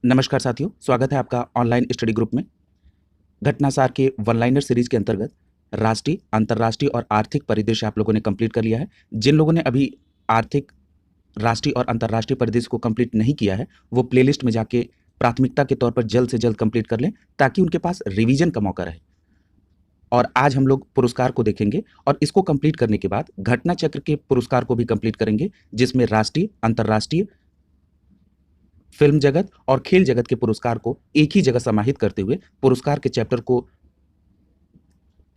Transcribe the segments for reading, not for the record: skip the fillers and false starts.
नमस्कार साथियों, स्वागत है आपका ऑनलाइन स्टडी ग्रुप में। घटनासार के वन लाइनर सीरीज के अंतर्गत राष्ट्रीय, अंतर्राष्ट्रीय और आर्थिक परिदृश्य आप लोगों ने कंप्लीट कर लिया है। जिन लोगों ने अभी आर्थिक, राष्ट्रीय और अंतर्राष्ट्रीय परिदृश्य को कंप्लीट नहीं किया है, वो प्लेलिस्ट में जाके प्राथमिकता के तौर पर जल्द से जल्द कंप्लीट कर लें, ताकि उनके पास रिवीजन का मौका रहे। और आज हम लोग पुरस्कार को देखेंगे और इसको कंप्लीट करने के बाद घटना चक्र के पुरस्कार को भी कंप्लीट करेंगे, जिसमें राष्ट्रीय, अंतर्राष्ट्रीय, फिल्म जगत और खेल जगत के पुरस्कार को एक ही जगह समाहित करते हुए पुरस्कार के चैप्टर को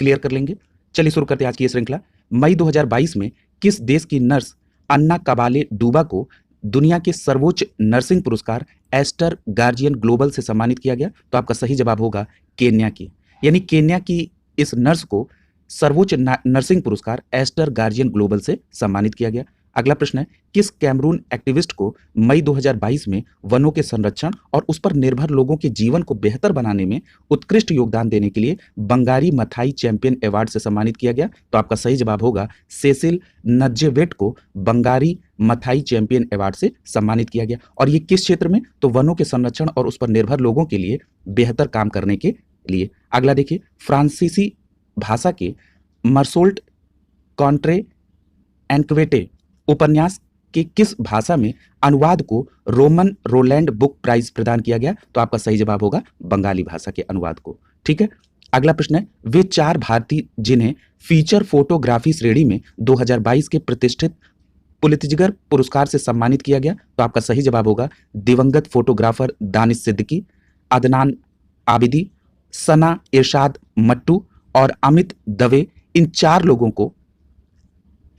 क्लियर कर लेंगे। चलिए शुरू करते हैं आज की ये श्रृंखला। मई 2022 में किस देश की नर्स अन्ना काबाले डूबा को दुनिया के सर्वोच्च नर्सिंग पुरस्कार एस्टर गार्जियन ग्लोबल से सम्मानित किया गया? तो आपका सही जवाब होगा केन्या की। यानी केन्या की इस नर्स को सर्वोच्च नर्सिंग पुरस्कार एस्टर गार्जियन ग्लोबल से सम्मानित किया गया। अगला प्रश्न है, किस कैमरून एक्टिविस्ट को मई 2022 में वनों के संरक्षण और उस पर निर्भर लोगों के जीवन को बेहतर बनाने में उत्कृष्ट योगदान देने के लिए बंगारी मथाई चैंपियन अवार्ड से सम्मानित किया गया? तो आपका सही जवाब होगा सेसिल नज्जेवेट को बंगारी मथाई चैंपियन अवार्ड से सम्मानित किया गया। और ये किस क्षेत्र में? तो वनों के संरक्षण और उस पर निर्भर लोगों के लिए बेहतर काम करने के लिए। अगला देखिए, फ्रांसीसी भाषा के मर्सोल्ट कॉन्ट्रे एनक्वेटे उपन्यास के किस भाषा में अनुवाद को रोमन रोलैंड बुक प्राइज प्रदान किया गया? तो आपका सही जवाब होगा बंगाली भाषा के अनुवाद को। ठीक है, अगला प्रश्न है, वे 4 भारतीय जिन्हें फीचर फोटोग्राफी श्रेणी में 2022 के प्रतिष्ठित पुलित्जर पुरस्कार से सम्मानित किया गया? तो आपका सही जवाब होगा दिवंगत फोटोग्राफर दानिश सिद्दीकी, अदनान आबिदी, सना इरशाद मट्टू और अमित दवे। इन 4 लोगों को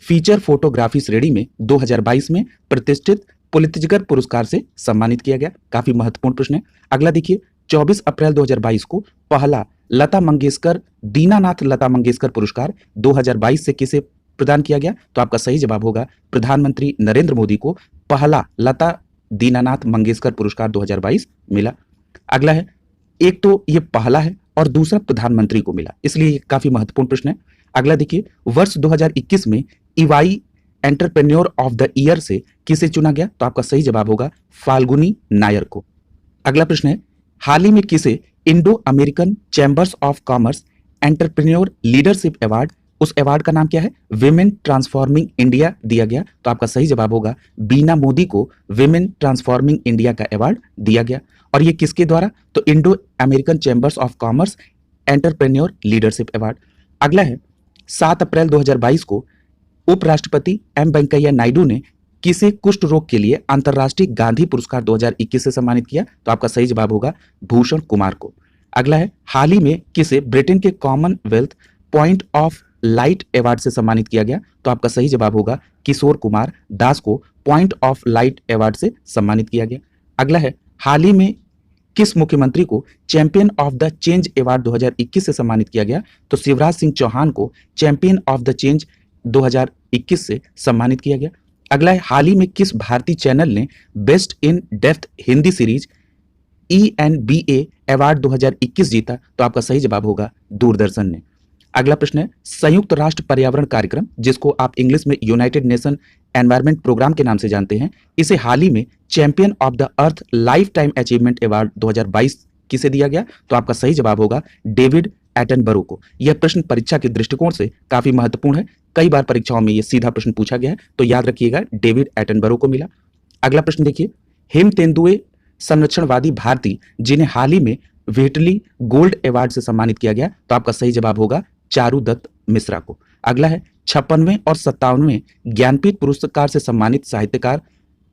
फीचर फोटोग्राफी श्रेणी में 2022 में प्रतिष्ठित पुलित्जर पुरस्कार से सम्मानित किया गया। काफी महत्वपूर्ण प्रश्न है। अगला देखिए, 24 अप्रैल 2022 को पहला लता मंगेशकर दीनानाथ लता मंगेशकर पुरस्कार 2022 से किसे प्रदान किया गया? तो आपका सही जवाब होगा प्रधानमंत्री नरेंद्र मोदी को पहला लता दीनानाथ मंगेशकर पुरस्कार 2022 मिला। अगला है, एक तो ये पहला है और दूसरा प्रधानमंत्री को मिला, इसलिए ये काफी महत्वपूर्ण प्रश्न है। अगला देखिए, वर्ष 2021 में इवाई एंटरप्रेन्योर ऑफ द ईयर से किसे चुना गया? तो आपका सही जवाब होगा फाल्गुनी नायर को। अगला प्रश्न है, हाल ही में किसे Indo American chambers of commerce entrepreneur leadership award, उस अवार्ड का नाम क्या है, विमेन ट्रांसफॉर्मिंग इंडिया दिया गया? तो आपका सही जवाब होगा बीना मोदी को विमेन ट्रांसफॉर्मिंग इंडिया का अवार्ड दिया गया। और ये किसके द्वारा? तो Indo American chambers of commerce entrepreneur leadership award. अगला है, 7 अप्रैल 2022 को उपराष्ट्रपति एम वेंकैया नायडू ने किसे कुष्ठ रोग के लिए अंतर्राष्ट्रीय गांधी पुरस्कार 2021 से सम्मानित किया? तो आपका सही जवाब होगा भूषण कुमार को। अगला है, हाल ही में किसे ब्रिटेन के Commonwealth point of light award से सम्मानित किया गया? तो आपका सही जवाब होगा किशोर कुमार दास को पॉइंट ऑफ लाइट अवार्ड से सम्मानित किया गया। अगला है, हाल ही में किस मुख्यमंत्री को champion of the change award 2021 से सम्मानित किया गया? तो शिवराज सिंह चौहान को चैंपियन ऑफ द चेंज 2021 से सम्मानित किया गया। अगला है, हाल ही में किस भारतीय चैनल ने best in depth Hindi series ENBA award 2021 जीता? तो आपका सही जवाब होगा दूरदर्शन ने। अगला प्रश्न है, संयुक्त राष्ट्र पर्यावरण कार्यक्रम, जिसको आप इंग्लिश में यूनाइटेड नेशन एनवायरमेंट प्रोग्राम के नाम से जानते हैं, इसे हाल ही में champion of the earth life time achievement award 2022 किसे दिया गया? तो आपका सही जवाब होगा डेविड एटनबरो को। यह प्रश्न परीक्षा के दृष्टिकोण से काफी महत्वपूर्ण है, कई बार परीक्षाओं में यह सीधा प्रश्न पूछा गया है, तो याद रखिएगा डेविड एटनबरो को मिला। अगला प्रश्न देखिए, हेम तेंदुए संरक्षणवादी भारतीय जिन्हें हाल ही में व्हिटली गोल्ड अवार्ड से सम्मानित किया गया? तो आपका सही जवाब होगा चारुदत्त मिश्रा को। अगला है, 56वें और 57वें ज्ञानपीठ पुरस्कार से सम्मानित साहित्यकार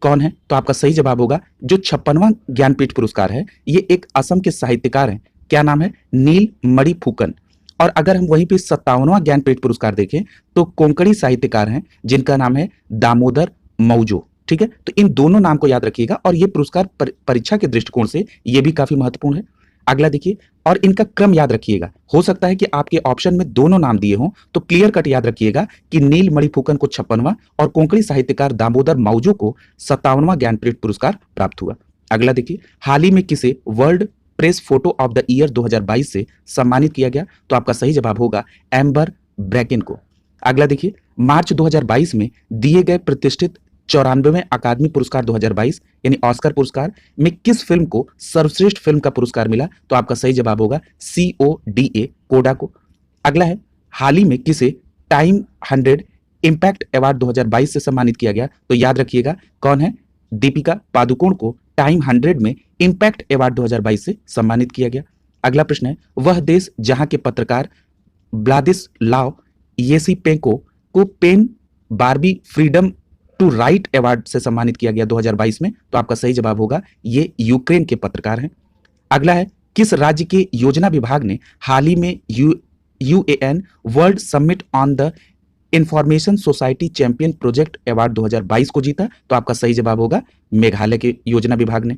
कौन है? तो आपका सही जवाब होगा जो 56वां ज्ञानपीठ पुरस्कार है, ये एक असम के साहित्यकार हैं। क्या नाम है? नील मणिफुकन। और अगर हम वहीं पे 57वां ज्ञानपीठ पुरस्कार देखें तो कोंकणी साहित्यकार हैं जिनका नाम है दामोदर मौजो। ठीक है, तो इन दोनों नाम को याद रखिएगा और ये पुरस्कार परीक्षा के दृष्टिकोण से ये भी काफी महत्वपूर्ण है। अगला देखिए, और इनका क्रम याद रखिएगा। हो सकता है कि आपके ऑप्शन में दोनों नाम दिए हों, तो क्लियर कट याद रखिएगा कि नील मणिफुकन को 56वां और कोंकणी साहित्यकार दामोदर मौजो को 57वां ज्ञानपीठ पुरस्कार प्राप्त हुआ। अगला देखिए, हाल ही में किसे world press photo of the year 2022 से सम्मानित किया गया? तो आपका सही जवाब होगा एम्बर ब्रैकेन को। अगला देखिए, मार्च 2022 में दिए गए प्रतिष्ठित 94वें अकादमी पुरस्कार 2022 यानी ऑस्कर पुरस्कार में किस फिल्म को सर्वश्रेष्ठ फिल्म का पुरस्कार मिला? तो आपका सही जवाब होगा CODA, कोडा को। अगला है, हाल ही में किसे टाइम 100 इम्पैक्ट अवार्ड 2022 से सम्मानित किया गया? तो याद रखिएगा कौन है, दीपिका पादुकोण को टाइम 100 में इम्पैक्ट अवार्ड 2022 से सम्मानित किया गया। अगला प्रश्न है, वह देश जहां के पत्रकार व्लादिस्लाव येसीपेंको को PEN Barbey freedom to write award से सम्मानित किया गया 2022 में? तो आपका सही जवाब होगा ये यूक्रेन के पत्रकार हैं। अगला है, किस राज्य के योजना विभाग ने हाल ही में UN world summit on the information society champion project award 2022 को जीता? तो आपका सही जवाब होगा मेघालय के योजना विभाग ने।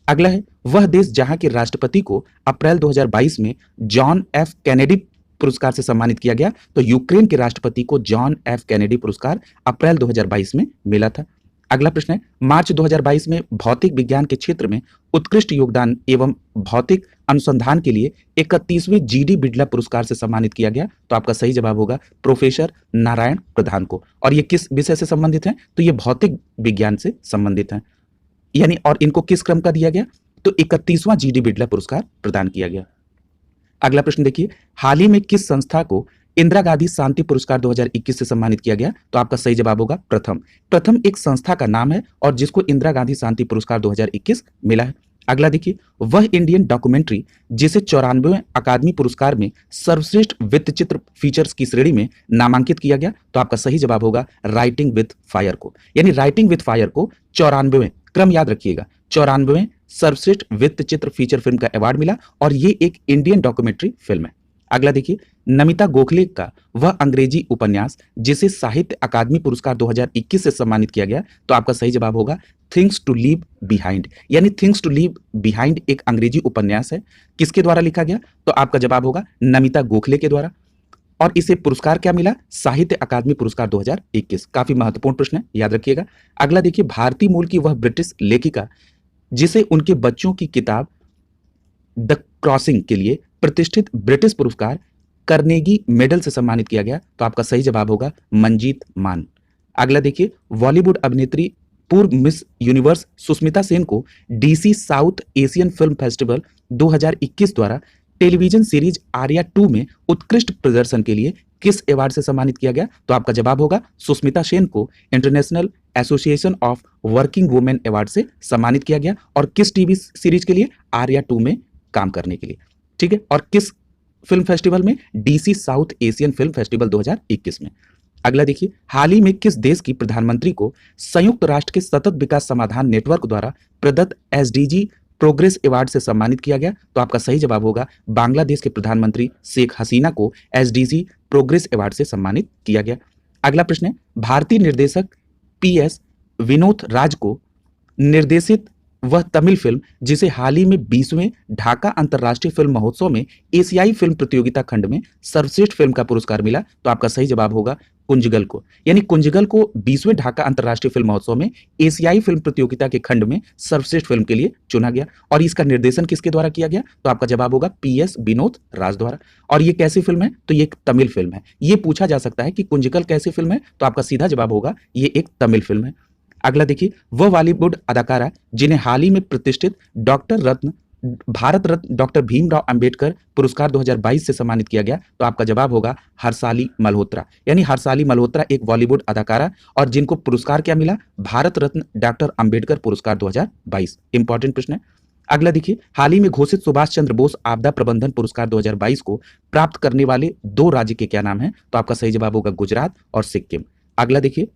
अगला है, वह देश जहां के राष्ट्रपति को अप्रैल 2022 में जॉन एफ कैनेडी पुरस्कार से सम्मानित किया गया? तो यूक्रेन के राष्ट्रपति को जॉन एफ कैनेडी पुरस्कार अप्रैल 2022 में मिला था। अगला प्रश्न है, मार्च 2022 में भौतिक विज्ञान के क्षेत्र में उत्कृष्ट योगदान एवं भौतिक अनुसंधान के लिए 31वें GD बिड़ला पुरस्कार से सम्मानित किया गया? तो आपका सही जवाब होगा प्रोफेसर नारायण प्रधान को। और ये किस विषय से संबंधित है? तो ये भौतिक विज्ञान से संबंधित है, यानी और इनको किस क्रम का दिया गया? तो 31वां GD बिड़ला पुरस्कार प्रदान किया गया। अगला प्रश्न देखिए, हाल ही में किस संस्था को इंदिरा गांधी शांति पुरस्कार 2021 से सम्मानित किया गया? तो आपका सही जवाब होगा प्रथम। प्रथम एक संस्था का नाम है और जिसको इंदिरा गांधी शांति पुरस्कार 2021 मिला है। अगला देखिए, वह इंडियन डॉक्यूमेंट्री जिसे 94वें अकादमी पुरस्कार में सर्वश्रेष्ठ वृत्त चित्र फीचर्स की श्रेणी में नामांकित किया गया? तो आपका सही जवाब होगा राइटिंग विथ फायर को, यानी राइटिंग विथ फायर को 94वें, क्रम याद रखिएगा, 94वें सर्वश्रेष्ठ वृत्त चित्र फीचर फिल्म का अवार्ड मिला और ये एक इंडियन डॉक्यूमेंट्री फिल्म है। अगला देखिए, नमिता गोखले का वह अंग्रेजी उपन्यास जिसे साहित्य अकादमी पुरस्कार 2021 से सम्मानित किया गया? तो आपका सही जवाब होगा थिंग्स टू लीव बिहाइंड, यानी थिंग्स टू लीव बिहाइंड एक अंग्रेजी उपन्यास है। किसके द्वारा लिखा गया? तो आपका जवाब होगा नमिता गोखले के द्वारा। और इसे पुरस्कार क्या मिला? साहित्य अकादमी पुरस्कार 2021। काफी महत्वपूर्ण प्रश्न है, याद रखिएगा। अगला देखिए, भारतीय मूल की वह ब्रिटिश लेखिका जिसे उनके बच्चों की किताब द क्रॉसिंग के लिए प्रतिष्ठित ब्रिटिश पुरस्कार कार्नेगी मेडल से सम्मानित किया गया? तो आपका सही जवाब होगा मंजीत मान। अगला देखिए, बॉलीवुड अभिनेत्री पूर्व मिस यूनिवर्स सुष्मिता सेन को DC south Asian film festival 2021 द्वारा टेलीविजन सीरीज आर्या 2 में उत्कृष्ट प्रदर्शन के लिए किस अवार्ड से सम्मानित किया गया? तो आपका जवाब होगा सुष्मिता सेन को international association of working women award से सम्मानित किया गया। और किस टीवी सीरीज के लिए? आर्या 2 में काम करने के लिए, ठीक है। और किस फिल्म फेस्टिवल में? DC south Asian film festival 2021 में। अगला देखिए, हाल ही में किस देश की प्रधानमंत्री को संयुक्त राष्ट्र के सतत विकास समाधान नेटवर्क द्वारा प्रदत्त SDG प्रोग्रेस अवार्ड से सम्मानित किया गया? तो आपका सही जवाब होगा बांग्लादेश के प्रधानमंत्री शेख हसीना को SDG प्रोग्रेस अवार्ड से सम्मानित किया गया। अगला प्रश्न है, भारतीय निर्देशक PS विनोद राज को निर्देशित वह तमिल फिल्म जिसे हाल ही में 20वें ढाका अंतर्राष्ट्रीय फिल्म महोत्सव में एशियाई फिल्म प्रतियोगिता खंड में सर्वश्रेष्ठ फिल्म का पुरस्कार मिला? तो आपका सही जवाब होगा कुंजगल को, यानी कुंजगल को 20वें ढाका अंतर्राष्ट्रीय फिल्म महोत्सव में एशियाई फिल्म प्रतियोगिता के खंड में सर्वश्रेष्ठ फिल्म के लिए चुना गया। और इसका निर्देशन किसके द्वारा किया गया? तो आपका जवाब होगा PS विनोद राज द्वारा। और ये कैसी फिल्म है? तो ये एक तमिल फिल्म है। ये पूछा जा सकता है कि कुंजगल कैसी फिल्म है? तो आपका सीधा जवाब होगा ये एक तमिल फिल्म है। अगला देखिए, वह बॉलीवुड अदाकारा जिन्हें हाल ही में प्रतिष्ठित भारत रत्न डॉक्टर भीमराव अंबेडकर पुरस्कार 2022 से सम्मानित किया गया? तो आपका जवाब होगा हर्षाली मल्होत्रा, यानी हर्षाली मल्होत्रा एक बॉलीवुड अदाकारा और जिनको पुरस्कार क्या मिला? भारत रत्न डॉक्टर अंबेडकर पुरस्कार 2022। इंपॉर्टेंट प्रश्न है। अगला देखिए, हाल ही में घोषित सुभाष चंद्र बोस आपदा प्रबंधन पुरस्कार 2022 को प्राप्त करने वाले 2 राज्य के क्या नाम है? तो आपका सही जवाब होगा गुजरात और सिक्किम। अगला देखिए,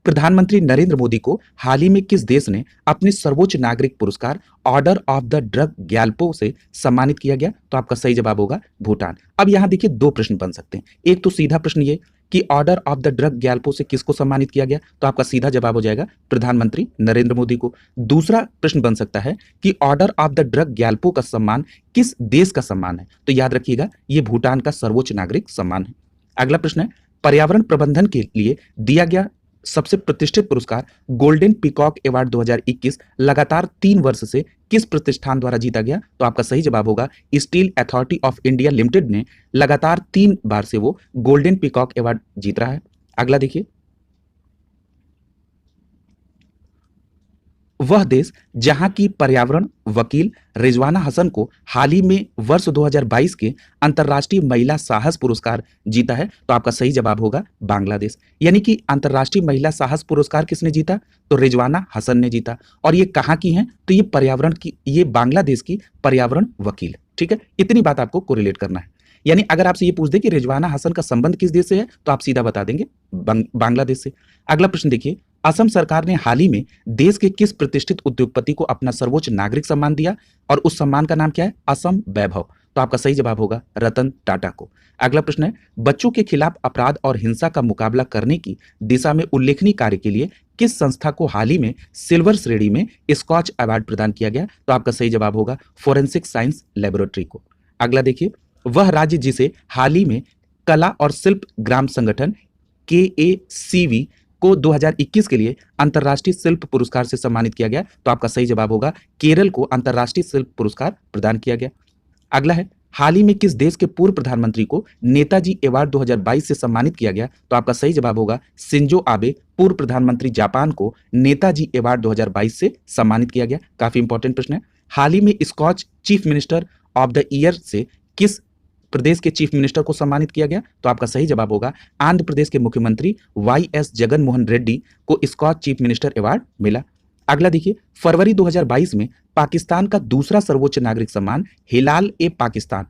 प्रधानमंत्री नरेंद्र मोदी को हाल ही में किस देश ने अपने सर्वोच्च नागरिक पुरस्कार order of the drug Gyalpo से सम्मानित किया गया? तो आपका सही जवाब होगा भूटान। अब यहां देखिए 2 प्रश्न बन सकते हैं। एक तो सीधा प्रश्न ये कि order of the drug Gyalpo से किसको सम्मानित किया गया? तो आपका सीधा जवाब हो जाएगा प्रधानमंत्री नरेंद्र मोदी को। दूसरा प्रश्न बन सकता है कि order of the drug Gyalpo का सम्मान किस देश का सम्मान है? तो याद रखिएगा ये भूटान का सर्वोच्च नागरिक सम्मान है। अगला प्रश्न है, पर्यावरण प्रबंधन के लिए दिया गया सबसे प्रतिष्ठित पुरस्कार गोल्डन पीकॉक अवार्ड 2021 लगातार 3 वर्ष से किस प्रतिष्ठान द्वारा जीता गया? तो आपका सही जवाब होगा steel authority of India limited ने लगातार 3 बार से वो गोल्डन पीकॉक अवार्ड जीत रहा है। अगला देखिए, वह देश जहां की पर्यावरण वकील रिजवाना हसन को हाल ही में वर्ष 2022 के अंतर्राष्ट्रीय महिला साहस पुरस्कार जीता है, तो आपका सही जवाब होगा बांग्लादेश। यानी कि अंतर्राष्ट्रीय महिला साहस पुरस्कार किसने जीता? तो रिजवाना हसन ने जीता। और ये कहाँ की हैं? तो ये बांग्लादेश की पर्यावरण वकील। ठीक है, इतनी बात आपको कोरिलेट करना है। यानी अगर आपसे ये पूछ दे कि रिजवाना हसन का संबंध किस देश से है, तो आप सीधा बता देंगे बांग्लादेश से। अगला प्रश्न देखिए, असम सरकार ने हाल ही में देश के किस प्रतिष्ठित उद्योगपति को अपना सर्वोच्च नागरिक सम्मान दिया और उस सम्मान का नाम क्या है? असम वैभव। तो आपका सही जवाब होगा रतन टाटा को। अगला प्रश्न है, बच्चों के खिलाफ अपराध और हिंसा का मुकाबला करने की दिशा में उल्लेखनीय कार्य के लिए किस संस्था को हाल ही में सिल्वर श्रेणी में स्कॉच अवार्ड प्रदान किया गया? तो आपका सही जवाब होगा फोरेंसिक साइंस लेबोरेटरी को। अगला देखिए, वह राज्य जिसे हाल ही में कला और शिल्प ग्राम संगठन KACV को 2021 के लिए अंतर्राष्ट्रीय शिल्प पुरस्कार से सम्मानित किया गया, तो आपका सही जवाब होगा केरल को अंतर्राष्ट्रीय शिल्प पुरस्कार प्रदान किया गया। अगला है, हाल ही में किस देश के पूर्व प्रधानमंत्री को नेताजी अवार्ड 2022 से सम्मानित किया गया? तो आपका सही जवाब होगा शिंजो आबे। पूर्व प्रधानमंत्री जापान को नेताजी अवार्ड 2022 से सम्मानित किया गया। काफी इंपॉर्टेंट प्रश्न है। हाल ही में Skoch chief minister of the year से किस प्रदेश के चीफ मिनिस्टर को सम्मानित किया गया? तो आपका सही जवाब होगा आंध्र प्रदेश के मुख्यमंत्री YS जगन मोहन रेड्डी को स्कॉच चीफ मिनिस्टर अवार्ड मिला। अगला देखिए, फरवरी 2022 में पाकिस्तान का दूसरा सर्वोच्च नागरिक सम्मान हिलाल-ए-पाकिस्तान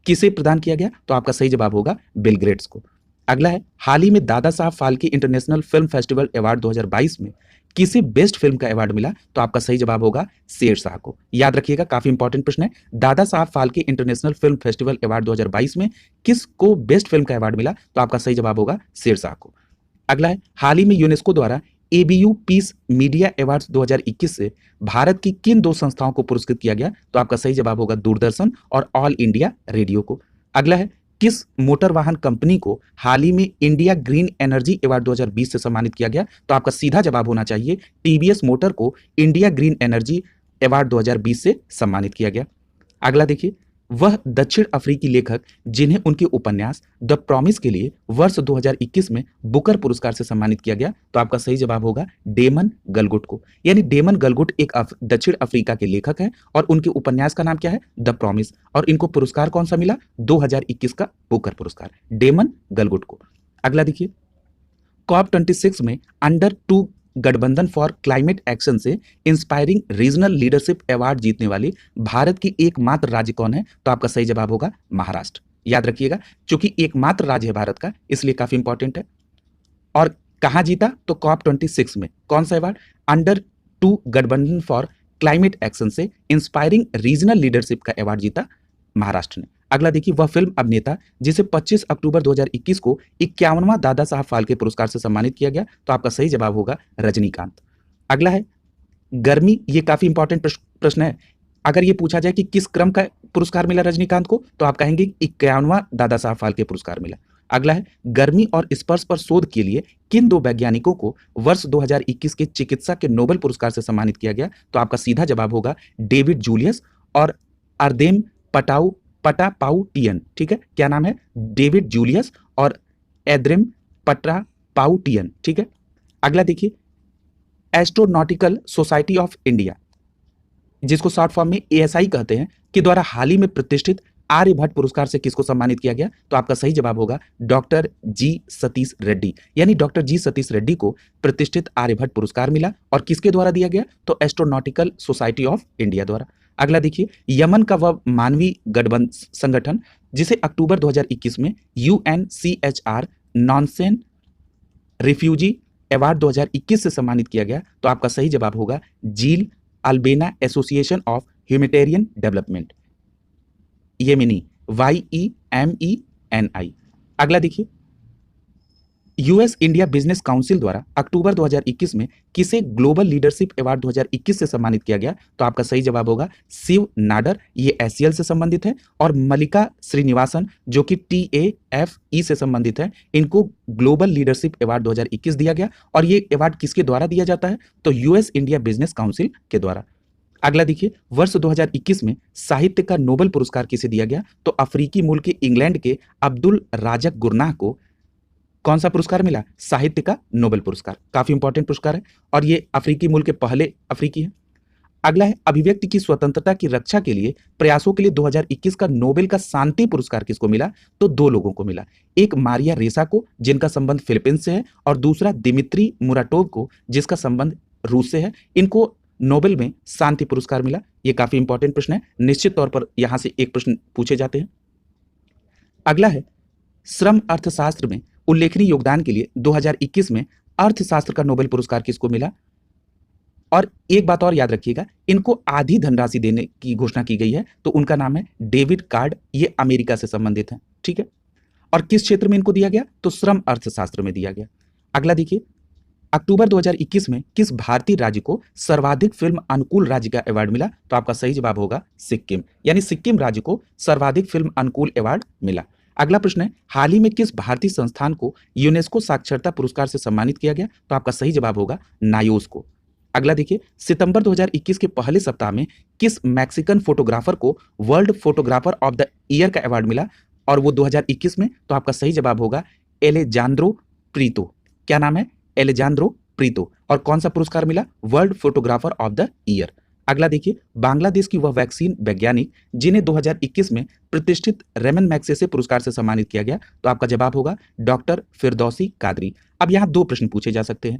किसे प्रदान किया गया? तो आपका सही जवाब होगा बिल गेट्स को। अगला है, हाल ही में Dada Saheb Phalke international film festival award 2022 में किसे बेस्ट फिल्म का अवार्ड मिला? तो आपका सही जवाब होगा शेरशाह को। याद रखिएगा, काफी इंपॉर्टेंट प्रश्न है। Dada Saheb Phalke international film festival award 2022 में किसको बेस्ट फिल्म का अवार्ड मिला? तो आपका सही जवाब होगा शेरशाह को। अगला है, हाल ही में यूनेस्को द्वारा ABU पीस मीडिया अवार्ड्स 2021 से भारत की किन दो संस्थाओं को पुरस्कृत किया गया? तो आपका सही जवाब होगा दूरदर्शन और ऑल इंडिया रेडियो को। अगला है, किस मोटर वाहन कंपनी को हाल ही में इंडिया ग्रीन एनर्जी अवार्ड 2020 से सम्मानित किया गया? तो आपका सीधा जवाब होना चाहिए TVS मोटर को इंडिया ग्रीन एनर्जी अवार्ड 2020 से सम्मानित किया गया। अगला देखिए, वह दक्षिण अफ्रीकी लेखक जिन्हें उनके उपन्यास द प्रॉमिस के लिए वर्ष 2021 में बुकर पुरस्कार से सम्मानित किया गया? तो आपका सही जवाब होगा डेमन गलगुट को। यानी डेमन गलगुट एक दक्षिण अफ्रीका के लेखक हैं और उनके उपन्यास का नाम क्या है? The promise. और इनको पुरस्कार कौन सा मिला? 2021 का बुकर पुरस्कार, डेमन गलगुट को। अगला देखिए, COP26 में अंडर 2 गठबंधन फॉर क्लाइमेट एक्शन से इंस्पायरिंग रीजनल लीडरशिप अवार्ड जीतने वाली भारत की एकमात्र राज्य कौन है? तो आपका सही जवाब होगा महाराष्ट्र। याद रखिएगा, क्योंकि एकमात्र राज्य है भारत का, इसलिए काफी इंपॉर्टेंट है। और कहां जीता? तो COP26 में। कौन सा अवार्ड? अंडर 2 गठबंधन फॉर क्लाइमेट एक्शन से इंस्पायरिंग रीजनल लीडरशिप का अवार्ड जीता महाराष्ट्र ने। अगला देखिए, वह फिल्म अभिनेता जिसे 25 अक्टूबर 2021 को 51वां दादा साहब फाल्के पुरस्कार से सम्मानित किया गया? तो आपका सही जवाब होगा रजनीकांत। अगला है गर्मी। ये काफी इंपॉर्टेंट प्रश्न है। अगर ये पूछा जाए कि किस क्रम का पुरस्कार मिला रजनीकांत को, तो आप कहेंगे 51वां दादा साहब फाल्के पुरस्कार मिला। अगला है, गर्मी और स्पर्श पर शोध के लिए किन दो वैज्ञानिकों को वर्ष 2021 के चिकित्सा के नोबेल पुरस्कार से सम्मानित किया गया? तो आपका सीधा जवाब होगा डेविड जूलियस और अर्देम पटापाउटियन। ठीक है, क्या नाम है? डेविड जूलियस और एद्रेम पटापाउटियन। ठीक है। अगला देखिए, एस्ट्रोनॉटिकल सोसाइटी ऑफ इंडिया, जिसको शॉर्ट फॉर्म में ASI कहते हैं, के द्वारा हाल ही में प्रतिष्ठित आर्यभट्ट पुरस्कार से किसको सम्मानित किया गया? तो आपका सही जवाब होगा डॉक्टर G सतीश रेड्डी। यानी डॉक्टर G सतीश रेड्डी को प्रतिष्ठित आर्यभट्ट पुरस्कार मिला और किसके द्वारा दिया गया? तो एस्ट्रोनॉटिकल सोसाइटी ऑफ इंडिया द्वारा। अगला देखिए, यमन का वह मानवीय गठबंधन संगठन जिसे अक्टूबर 2021 में UNCHR नॉनसेन रिफ्यूजी अवार्ड 2021 से सम्मानित किया गया? तो आपका सही जवाब होगा Jeel Albena association of humanitarian development, Yemeni, YEMENI। अगला देखिए, US इंडिया बिजनेस काउंसिल द्वारा अक्टूबर 2021 में किसे ग्लोबल लीडरशिप अवार्ड 2021 से सम्मानित किया गया? तो आपका सही जवाब होगा शिव नाडर। ये SCL से संबंधित है। और मल्लिका श्रीनिवासन जो कि TAFE से संबंधित है, इनको ग्लोबल लीडरशिप अवार्ड 2021 दिया गया। और ये अवार्ड किसके द्वारा दिया जाता है? तो US इंडिया बिजनेस काउंसिल के द्वारा। अगला देखिए, वर्ष 2021 में साहित्य का नोबेल पुरस्कार किसे दिया गया? तो अफ्रीकी मूल के इंग्लैंड के अब्दुल राजक गुरनाह को कौन सा पुरस्कार मिला? साहित्य का नोबेल पुरस्कार। काफी इंपॉर्टेंट पुरस्कार है और ये अफ्रीकी मूल के पहले अफ्रीकी है। अगला है अभिव्यक्ति की स्वतंत्रता की रक्षा के लिए प्रयासों के लिए 2021 का नोबेल का शांति पुरस्कार किसको मिला? तो दो लोगों को मिला। एक मारिया रेसा को, जिनका संबंध फिलीपींस से है, और दूसरा दिमित्री मुराटोव को, जिसका संबंध रूस से है। इनको नोबेल में शांति पुरस्कार मिला। ये काफी इंपॉर्टेंट प्रश्न है, निश्चित तौर पर यहां से एक प्रश्न पूछे जाते हैं। अगला है श्रम अर्थशास्त्र में उल्लेखनीय योगदान के लिए 2021 में अर्थशास्त्र का नोबेल पुरस्कार किसको मिला? और एक बात और याद रखिएगा, इनको आधी धनराशि देने की घोषणा की गई है, तो उनका नाम है डेविड कार्ड। ये अमेरिका से संबंधित है, ठीक है। और किस क्षेत्र में इनको दिया गया? तो श्रम अर्थशास्त्र में दिया गया। अगला देखिए, अक्टूबर 2021 में किस भारतीय राज्य को सर्वाधिक फिल्म अनुकूल राज्य का अवार्ड मिला? तो आपका सही जवाब होगा सिक्किम, यानी सिक्किम राज्य को सर्वाधिक फिल्म अनुकूल अवार्ड मिला। अगला प्रश्न है, हाल ही में किस भारतीय संस्थान को यूनेस्को साक्षरता पुरस्कार से सम्मानित किया गया? तो आपका सही जवाब होगा नायोस को। अगला देखिए, सितंबर 2021 के पहले सप्ताह में किस मैक्सिकन फोटोग्राफर को world photographer of the year का अवार्ड मिला, और वो 2021 में? तो आपका सही जवाब होगा एलेजांद्रो प्रीतो। क्या नाम है? Alejandro Prieto. और कौन सा पुरस्कार मिला? World photographer of the year. अगला देखिए, बांग्लादेश की वह वैक्सीन वैज्ञानिक जिन्हें 2021 में प्रतिष्ठित रेमन मैग्सेसे पुरस्कार से सम्मानित किया गया, तो आपका जवाब होगा डॉक्टर फिरदौसी कादरी। अब यहाँ दो प्रश्न पूछे जा सकते हैं।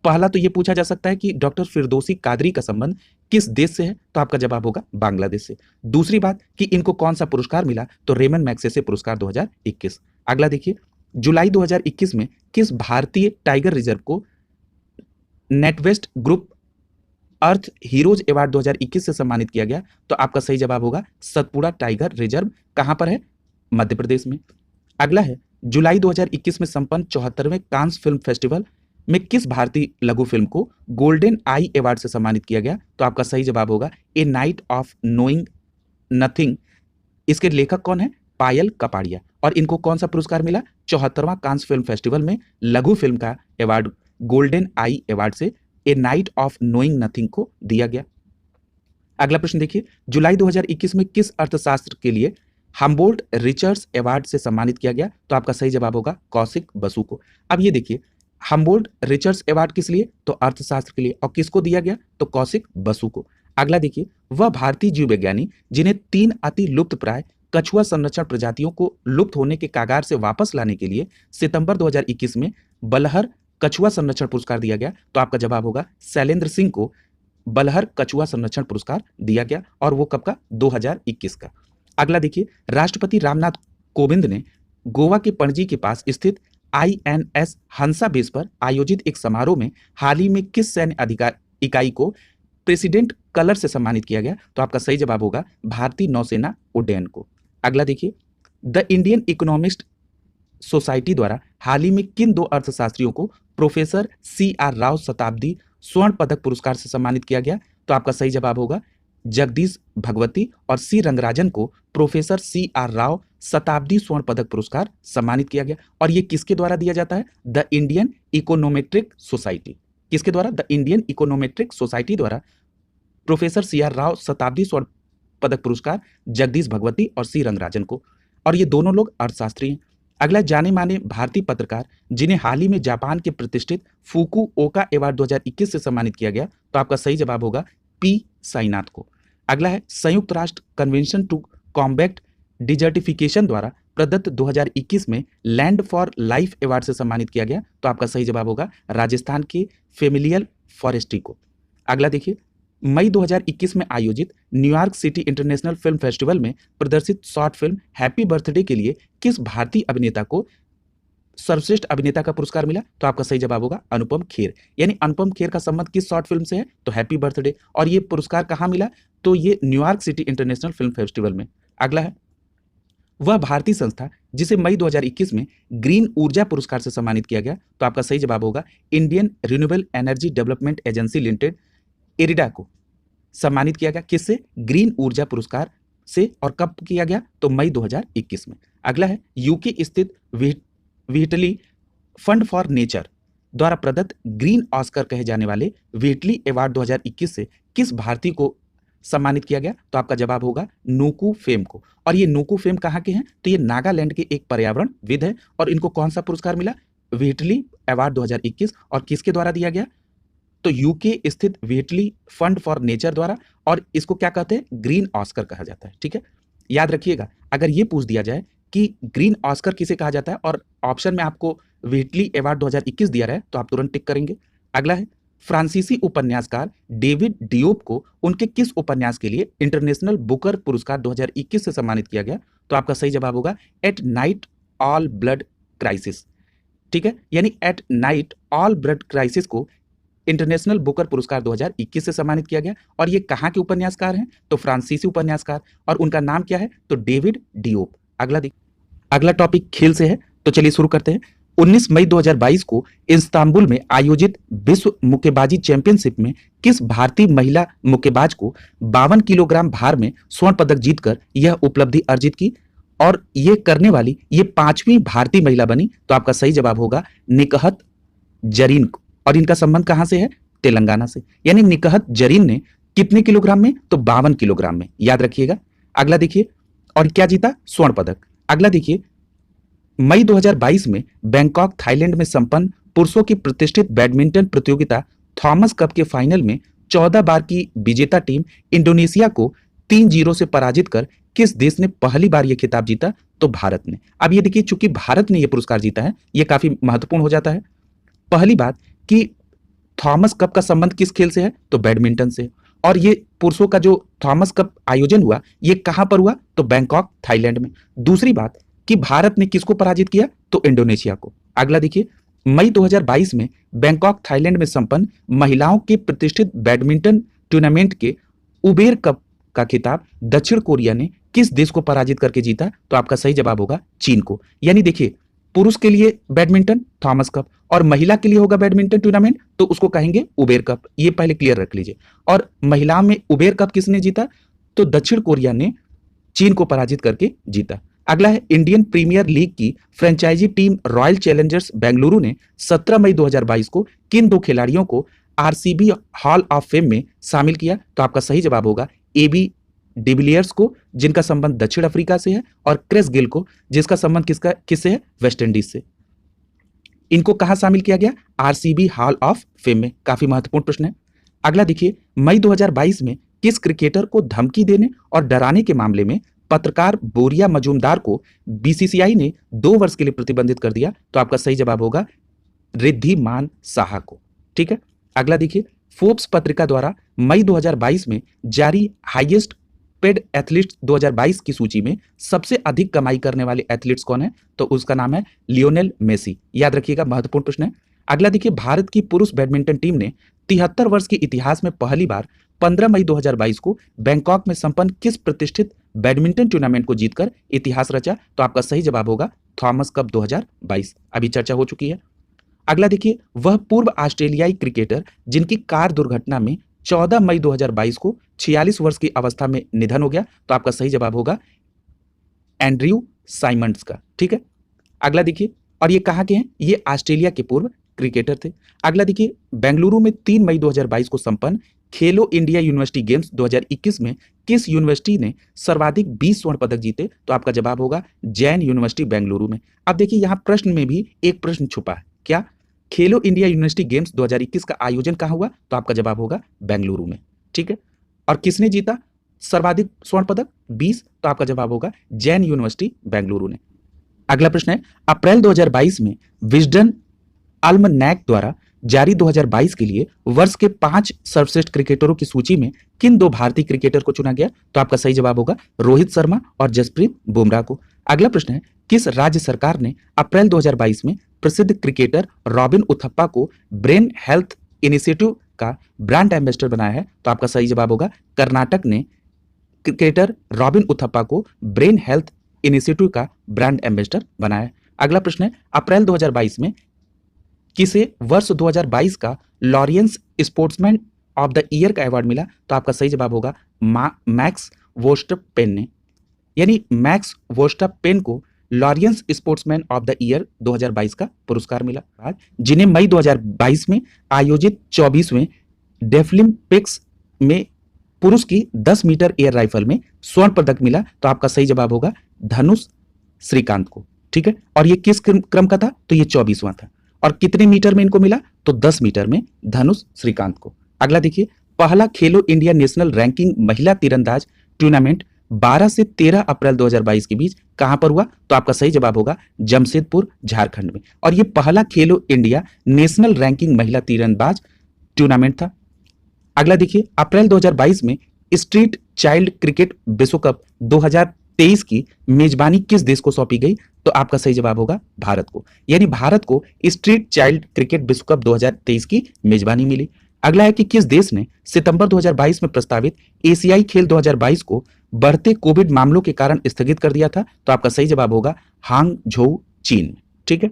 पहला तो ये पूछा जा सकता है कि डॉक्टर फिरदौसी कादरी का संबंध किस देश से है? तो आपका जवाब होगा बांग्लादेश से। दूसरी बात कि इनको कौन सा पुरस्कार मिला? तो रेमन मैग्सेसे पुरस्कार 2021। अगला देखिए, जुलाई 2021 में किस भारतीय टाइगर रिजर्व को नेटवेस्ट ग्रुप अर्थ हीरोज अवार्ड 2021 से सम्मानित किया गया? तो आपका सही जवाब होगा सतपुड़ा टाइगर रिजर्व। कहां पर है? मध्य प्रदेश में। अगला है, जुलाई 2021 में संपन्न 74वें कांस फिल्म फेस्टिवल में किस भारतीय लघु फिल्म को गोल्डन आई अवार्ड से सम्मानित किया गया? तो आपका सही जवाब होगा ए नाइट ऑफ नोइंग नथिंग। इसके लेखक कौन है? पायल कपाड़िया। और इनको कौन सा पुरस्कार मिला? 74वां कांस फिल्म फेस्टिवल में लघु फिल्म का अवार्ड गोल्डन आई अवार्ड से ए नाइट ऑफ नोइंग नथिंग को दिया गया। अगला प्रश्न देखिए, जुलाई 2021 में किस अर्थशास्त्र के लिए हम्बोल्ट रिचर्ड्स अवार्ड से सम्मानित किया गया? तो आपका सही जवाब होगा कौशिक बसु को। अब ये देखिए, हम्बोल्ट रिचर्ड्स अवार्ड किस लिए? तो अर्थशास्त्र के लिए। और किसको दिया गया? तो कौशिक बसु को। अगला देखिए, वह भारतीय जीव विज्ञानी जिन्हें 3 अति लुप्त प्राय कछुआ संरक्षण प्रजातियों को लुप्त होने के कागार से वापस लाने के लिए सितंबर 2021 में बलहर कछुआ संरक्षण पुरस्कार दिया गया, तो आपका जवाब होगा शैलेंद्र सिंह को बलहर कछुआ संरक्षण पुरस्कार दिया गया। और वो कब का? 2021 का। अगला देखिए, राष्ट्रपति रामनाथ कोविंद ने गोवा के पणजी के पास स्थित INS हंसा बेस पर आयोजित एक समारोह में हाल ही में किस सैन्य अधिकार इकाई को प्रेसिडेंट कलर से सम्मानित किया गया? तो आपका सही जवाब होगा भारतीय नौसेना उड्डयन को। अगला देखिए, द इंडियन इकोनॉमिस्ट सोसाइटी द्वारा हाल ही में किन 2 अर्थशास्त्रियों को प्रोफेसर CR राव शताब्दी स्वर्ण पदक पुरस्कार से सम्मानित किया गया? तो आपका सही जवाब होगा जगदीश भगवती और C रंगराजन को प्रोफेसर CR राव शताब्दी स्वर्ण पदक पुरस्कार सम्मानित किया गया। और ये किसके द्वारा दिया जाता है? The Indian econometric society. किसके द्वारा? द इंडियन इकोनोमेट्रिक सोसाइटी द्वारा प्रोफेसर CR राव शताब्दी स्वर्ण पदक पुरस्कार जगदीश भगवती और C रंगराजन को। और ये दोनों लोग अर्थशास्त्री हैं। अगला, जाने माने भारतीय पत्रकार जिन्हें हाल ही में जापान के प्रतिष्ठित फुकुओका अवार्ड 2021 से सम्मानित किया गया, तो आपका सही जवाब होगा P साईनाथ को। अगला है, संयुक्त राष्ट्र कन्वेंशन टू कॉम्बैट डिजर्टिफिकेशन द्वारा प्रदत्त 2021 में लैंड फॉर लाइफ अवार्ड से सम्मानित किया गया, तो आपका सही जवाब होगा राजस्थान के फेमिलियल फॉरेस्ट्री को। अगला देखिए, मई 2021 में आयोजित New York city international film festival में प्रदर्शित शॉर्ट फिल्म हैप्पी बर्थडे के लिए किस भारतीय अभिनेता को सर्वश्रेष्ठ अभिनेता का पुरस्कार मिला? तो आपका सही जवाब होगा अनुपम खेर। यानी अनुपम खेर का संबंध किस शॉर्ट फिल्म से है? तो हैप्पी बर्थडे। और ये पुरस्कार कहाँ मिला? तो ये New York city international film festival में। अगला है, वह भारतीय संस्था जिसे मई 2021 में ग्रीन ऊर्जा पुरस्कार से सम्मानित किया गया, तो आपका सही जवाब होगा Indian renewable energy development agency limited IREDA को सम्मानित किया गया। किससे? ग्रीन ऊर्जा पुरस्कार से। और कब किया गया? तो मई 2021 में। अगला है, यूके स्थित व्हिटली फंड फॉर नेचर द्वारा प्रदत्त ग्रीन ऑस्कर कहे जाने वाले व्हिटली अवार्ड 2021 से किस भारतीय को सम्मानित किया गया? तो आपका जवाब होगा नूकू फेम को। और ये नूकू फेम कहाँ के हैं? तो ये नागालैंड के एक पर्यावरणविद है। और इनको कौन सा पुरस्कार मिला? Whitley award 2021। और किसके द्वारा दिया गया? तो यूके स्थित व्हिटली फंड फॉर नेचर द्वारा, और इसको क्या कहते हैं, ग्रीन ऑस्कर कहा जाता है। ठीक है, याद रखिएगा, अगर ये पूछ दिया जाए कि ग्रीन ऑस्कर किसे कहा जाता है और ऑप्शन में आपको व्हिटली अवार्ड 2021 दिया रहा है, तो आप तुरंत टिक करेंगे। अगला है, फ्रांसीसी उपन्यासकार डेविड डियोप को उनके किस उपन्यास के लिए इंटरनेशनल बुकर पुरस्कार 2021 से सम्मानित किया गया? तो आपका सही जवाब होगा at night all blood crisis. ठीक है, यानी at night all blood crisis को इंटरनेशनल बुकर पुरस्कार 2021 से सम्मानित किया गया। और ये कहाँ के उपन्यासकार हैं? तो फ्रांसीसी उपन्यासकार, और उनका नाम क्या है? तो डेविड डियोप। अगला टॉपिक खेल से है, तो चलिए शुरू करते हैं। 19 मई 2022 को इस्तांबुल में आयोजित विश्व मुक्केबाजी चैंपियनशिप में किस भारतीय महिला मुक्केबाज को 52 किलोग्राम भार में स्वर्ण पदक जीतकर यह उपलब्धि अर्जित की, और ये करने वाली ये 5वीं भारतीय महिला बनी? तो आपका सही जवाब होगा निकहत जरीन को। और इनका संबंध कहां से है? तेलंगाना से। यानी निकहत जरीन ने कितने किलोग्राम में? तो 52 किलोग्राम में, याद रखिएगा। अगला देखिए, और क्या जीता? स्वर्ण पदक। अगला देखिए, मई 2022 में बैंकॉक थाईलैंड में संपन्न पुरुषों की प्रतिष्ठित बैडमिंटन प्रतियोगिता थॉमस कप के फाइनल में 14 बार की विजेता टीम इंडोनेशिया को 3-0 से पराजित कर किस देश ने पहली बार यह खिताब जीता? तो भारत ने। अब ये देखिए, चूंकि भारत ने यह पुरस्कार जीता है, यह काफी महत्वपूर्ण हो जाता है। पहली बात कि थॉमस कप का संबंध किस खेल से है? तो बैडमिंटन से। और ये पुरुषों का जो थॉमस कप आयोजन हुआ, ये कहां पर हुआ? तो बैंकॉक थाईलैंड में। दूसरी बात कि भारत ने किसको पराजित किया? तो इंडोनेशिया को। अगला देखिए, मई 2022 में बैंकॉक थाईलैंड में संपन्न महिलाओं के प्रतिष्ठित बैडमिंटन टूर्नामेंट के उबेर कप का खिताब दक्षिण कोरिया ने किस देश को पराजित करके जीता? तो आपका सही जवाब होगा चीन को। यानी देखिए, पुरुष के लिए बैडमिंटन थॉमस कप, और महिला के लिए होगा बैडमिंटन टूर्नामेंट, तो उसको कहेंगे उबेर कप। ये पहले क्लियर रख लीजिए। और महिलाओं में उबेर कप किसने जीता? तो दक्षिण कोरिया ने चीन को पराजित करके जीता। अगला है, इंडियन प्रीमियर लीग की franchise team royal challengers Bengaluru ने 17 मई 2022 को किन 2 खिलाड़ियों को आरसीबी हॉल ऑफ फेम में शामिल किया? तो आपका सही जवाब होगा एबी डिविलियर्स को, जिनका संबंध दक्षिण अफ्रीका से है, और क्रिस गिल को, जिसका संबंध किससे है? वेस्ट इंडीज से। इनको कहां शामिल किया गया? आरसीबी हॉल ऑफ फेम में। काफी महत्वपूर्ण प्रश्न है। अगला देखिए, मई 2022 में किस क्रिकेटर को धमकी देने और डराने के मामले में पत्रकार बोरिया मजूमदार को बीसीसीआई ने 2 वर्ष के लिए प्रतिबंधित कर दिया? तो आपका सही जवाब होगा रिद्धिमान साहा को। ठीक है, अगला देखिए, फोर्ब्स पत्रिका द्वारा मई 2022 में जारी हाईएस्ट पेड एथलीट्स 2022 की सूची में सबसे अधिक कमाई करने वाले एथलीट्स कौन है? तो उसका नाम है लियोनेल मेसी। याद रखिएगा, महत्वपूर्ण प्रश्न है। अगला देखिए, भारत की पुरुष बैडमिंटन टीम ने 73 वर्ष के इतिहास में पहली बार 15 मई 2022 को बैंकॉक में संपन्न किस प्रतिष्ठित बैडमिंटन टूर्नामेंट को जीतकर इतिहास रचा? तो आपका सही जवाब होगा थॉमस कप 2022। अभी चर्चा हो चुकी है। अगला देखिए, वह पूर्व ऑस्ट्रेलियाई क्रिकेटर जिनकी कार दुर्घटना में 14 मई 2022 को 46 वर्ष की अवस्था में निधन हो गया? तो आपका सही जवाब होगा एंड्रयू साइमंड्स का। ठीक है, अगला देखिए, और ये कहाँ के हैं? ये ऑस्ट्रेलिया के पूर्व क्रिकेटर थे। अगला देखिए, बेंगलुरु में 3 मई 2022 को संपन्न खेलो इंडिया यूनिवर्सिटी गेम्स 2021 में किस यूनिवर्सिटी ने सर्वाधिक 20 स्वर्ण पदक जीते? तो आपका जवाब होगा जैन यूनिवर्सिटी बेंगलुरु में। अब देखिए, यहाँ प्रश्न में भी एक प्रश्न छुपा है। क्या? खेलो इंडिया यूनिवर्सिटी गेम्स 2021 का आयोजन कहाँ हुआ? तो आपका जवाब होगा बेंगलुरु में। ठीक है, और किसने जीता सर्वाधिक स्वर्ण पदक? 20। तो आपका जवाब होगा जैन यूनिवर्सिटी बेंगलुरु ने। अगला प्रश्न है, अप्रैल 2022 में विजडन अल्मनैक द्वारा जारी 2022 के लिए वर्ष के 5 सर्वश्रेष्ठ क्रिकेटरों की सूची में किन 2 भारतीय क्रिकेटर को चुना गया? तो आपका सही जवाब होगा रोहित शर्मा और जसप्रीत बुमराह को। अगला प्रश्न है, किस राज्य सरकार ने अप्रैल 2022 में प्रसिद्ध क्रिकेटर रॉबिन उथप्पा को ब्रेन हेल्थ इनिशिएटिव का ब्रांड एम्बेसडर बनाया है? तो आपका सही जवाब होगा कर्नाटक ने क्रिकेटर रॉबिन उथप्पा को ब्रेन हेल्थ इनिशिएटिव का ब्रांड एम्बेसडर बनाया। अगला प्रश्न है, अप्रैल 2022 में किसे वर्ष 2022 का Laureus sportsman of the year का अवार्ड मिला? तो आपका सही जवाब होगा मैक्स वर्स्टपेन ने। यानी मैक्स वर्स्टपेन को Laureus sportsman of the year 2022 का पुरस्कार मिला, जिन्हें मई 2022 में आयोजित 24वें डेफलिम्पिक्स में पुरुष की 10 मीटर एयर राइफल में स्वर्ण पदक मिला। तो आपका सही जवाब होगा धनुष श्रीकांत को। ठीक है, और ये किस क्रम का था? तो ये 24वां था। और कितने मीटर में इनको मिला? तो 10 मीटर में धनुष श्रीकांत को। अगला देखिए, पहला खेलो इंडिया नेशनल रैंकिंग महिला तीरंदाज टूर्नामेंट 12 से 13 अप्रैल 2022 के बीच कहां पर हुआ? तो आपका सही जवाब होगा जमशेदपुर, झारखंड में। और ये पहला खेलो इंडिया नेशनल रैंकिंग महिला तीरंदाज टूर्नामेंट था। अगला देखिए, अप्रैल 2022 में स्ट्रीट चाइल्ड क्रिकेट विश्व कप 2023 की मेजबानी किस देश को सौंपी गई? तो आपका सही जवाब होगा भारत को। यानी भारत को स्ट्रीट चाइल्ड क्रिकेट विश्व कप 2023 की मेजबानी मिली। अगला है कि किस देश ने सितंबर 2022 में प्रस्तावित एशियाई खेल 2022 को बढ़ते कोविड मामलों के कारण स्थगित कर दिया था? तो आपका सही जवाब होगा हांगझोउ, चीन। ठीक है।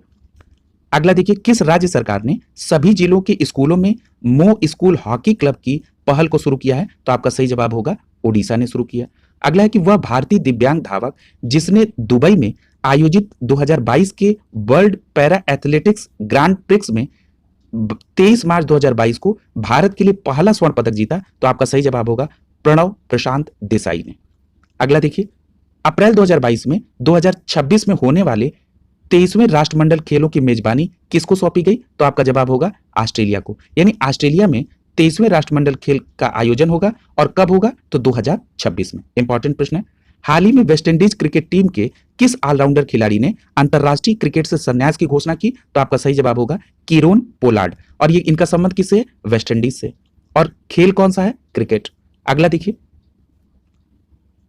अगला देखिए, किस राज्य सरकार ने सभी जिलों के स्कूलों में मो स्कूल हॉकी क्लब की पहल को शुरू किया है? तो आपका सही जवाब होगा ओडिशा ने शुरू किया। अगला है कि वह भारतीय दिव्यांग धावक जिसने दुबई में आयोजित 2022 के world para athletics grand prix में 23 मार्च 2022 को भारत के लिए पहला स्वर्ण पदक जीता? तो आपका सही जवाब होगा प्रणव प्रशांत देसाई ने। अगला देखिए, अप्रैल 2022 में 2026 में होने वाले 23वें राष्ट्रमंडल खेलों की मेजबानी किसको सौंपी गई? तो आपका जवाब होगा ऑस्ट्रेलिया को। यानी ऑस्ट्रेलिया में 23वें राष्ट्रमंडल खेल का आयोजन होगा और कब होगा? तो 2026 में। इंपॉर्टेंट प्रश्न है। हाल ही में वेस्टइंडीज क्रिकेट टीम के किस ऑलराउंडर खिलाड़ी ने अंतरराष्ट्रीय क्रिकेट से संन्यास की घोषणा की? तो आपका सही जवाब होगा कीरोन पोलार्ड। और ये इनका संबंध किससे है? वेस्टइंडीज से। और खेल कौन सा है? क्रिकेट। अगला देखिए,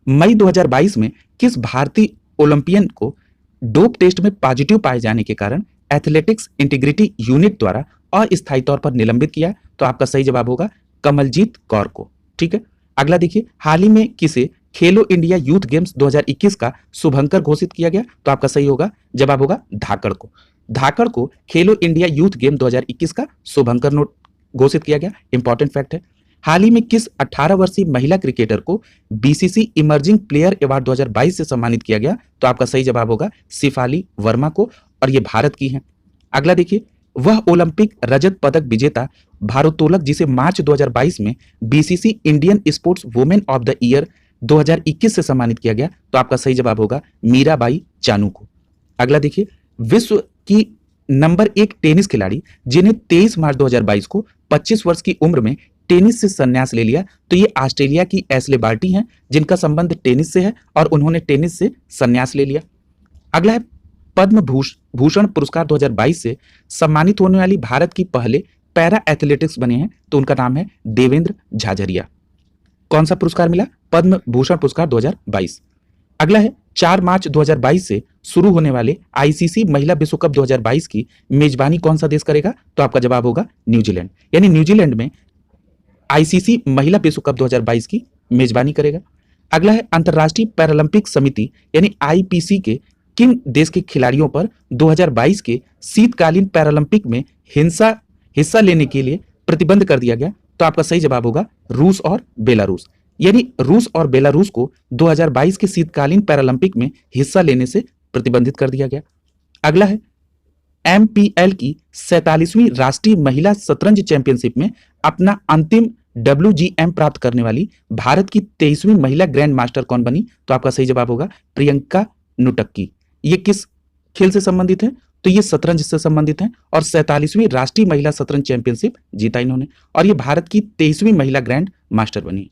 मई 2022 में किस भारतीय ओलंपियन को डोप टेस्ट में पॉजिटिव पाए जाने के कारण एथलेटिक्स इंटीग्रिटी यूनिट द्वारा अस्थायी तौर पर निलंबित किया? तो आपका सही जवाब होगा कमलजीत कौर को। ठीक है। अगला देखिए, हाल ही में किसे खेलो इंडिया यूथ गेम्स 2021 का शुभंकर घोषित किया गया? तो आपका सही होगा जवाब होगा धाकड़ को। धाकड़ को खेलो इंडिया यूथ गेम 2021 का शुभंकर नोट घोषित किया गया। इंपॉर्टेंट फैक्ट है। हाल ही में किस 18 वर्षीय महिला क्रिकेटर को बीसीसी इमर्जिंग प्लेयर अवार्ड 2022 से सम्मानित किया गया? तो आपका सही जवाब होगा शिफाली वर्मा को, और ये भारत की हैं। अगला देखिए, वह ओलंपिक रजत पदक विजेता भारोत्तोलक जिसे मार्च 2022 में BCC Indian sports women of the year 2021 से सम्मानित किया गया? तो आपका सही जवाब होगा मीराबाई चानू को। अगला देखिए, विश्व की नंबर 1 टेनिस खिलाड़ी जिन्हें 23 मार्च 2022 को 25 वर्ष की उम्र में टेनिस से संन्यास ले लिया, तो ये ऑस्ट्रेलिया की एशले बार्टी हैं जिनका संबंध टेनिस से है और उन्होंने टेनिस से संन्यास ले लिया। अगला है, पद्म भूषण पुरस्कार 2022 से सम्मानित होने वाली भारत की पहले पैरा एथलेटिक्स बने हैं, तो उनका नाम है देवेंद्र झाझरिया। कौन सा पुरस्कार मिला? पद्म भूषण पुरस्कार 2022। अगला है, 4 मार्च 2022 से शुरू होने वाले आईसीसी महिला विश्व कप 2022 की मेजबानी कौन सा देश करेगा? तो आपका जवाब होगा न्यूजीलैंड। यानी न्यूजीलैंड में आईसीसी महिला विश्व कप 2022 की मेजबानी करेगा। अगला है, अंतर्राष्ट्रीय पैरालंपिक समिति यानी आईपीसी के किन देश के खिलाड़ियों पर 2022 के शीतकालीन पैरालंपिक में हिस्सा लेने के लिए प्रतिबंध कर दिया गया? तो आपका सही जवाब होगा रूस और बेलारूस। यानी रूस और बेलारूस को 2022 के शीतकालीन पैरालंपिक में हिस्सा लेने से प्रतिबंधित कर दिया गया। अगला है, एमपीएल की 47वीं राष्ट्रीय महिला शतरंज चैंपियनशिप में अपना अंतिम WGM प्राप्त करने वाली भारत की 23वीं महिला ग्रैंड मास्टर कौन बनी? तो आपका सही जवाब होगा प्रियंका नुटक्की। ये किस खेल से संबंधित है? तो ये शतरंज से संबंधित है और 47वीं राष्ट्रीय महिला शतरंज चैंपियनशिप जीता इन्होंने, और ये भारत की 23वीं महिला ग्रैंड मास्टर बनी।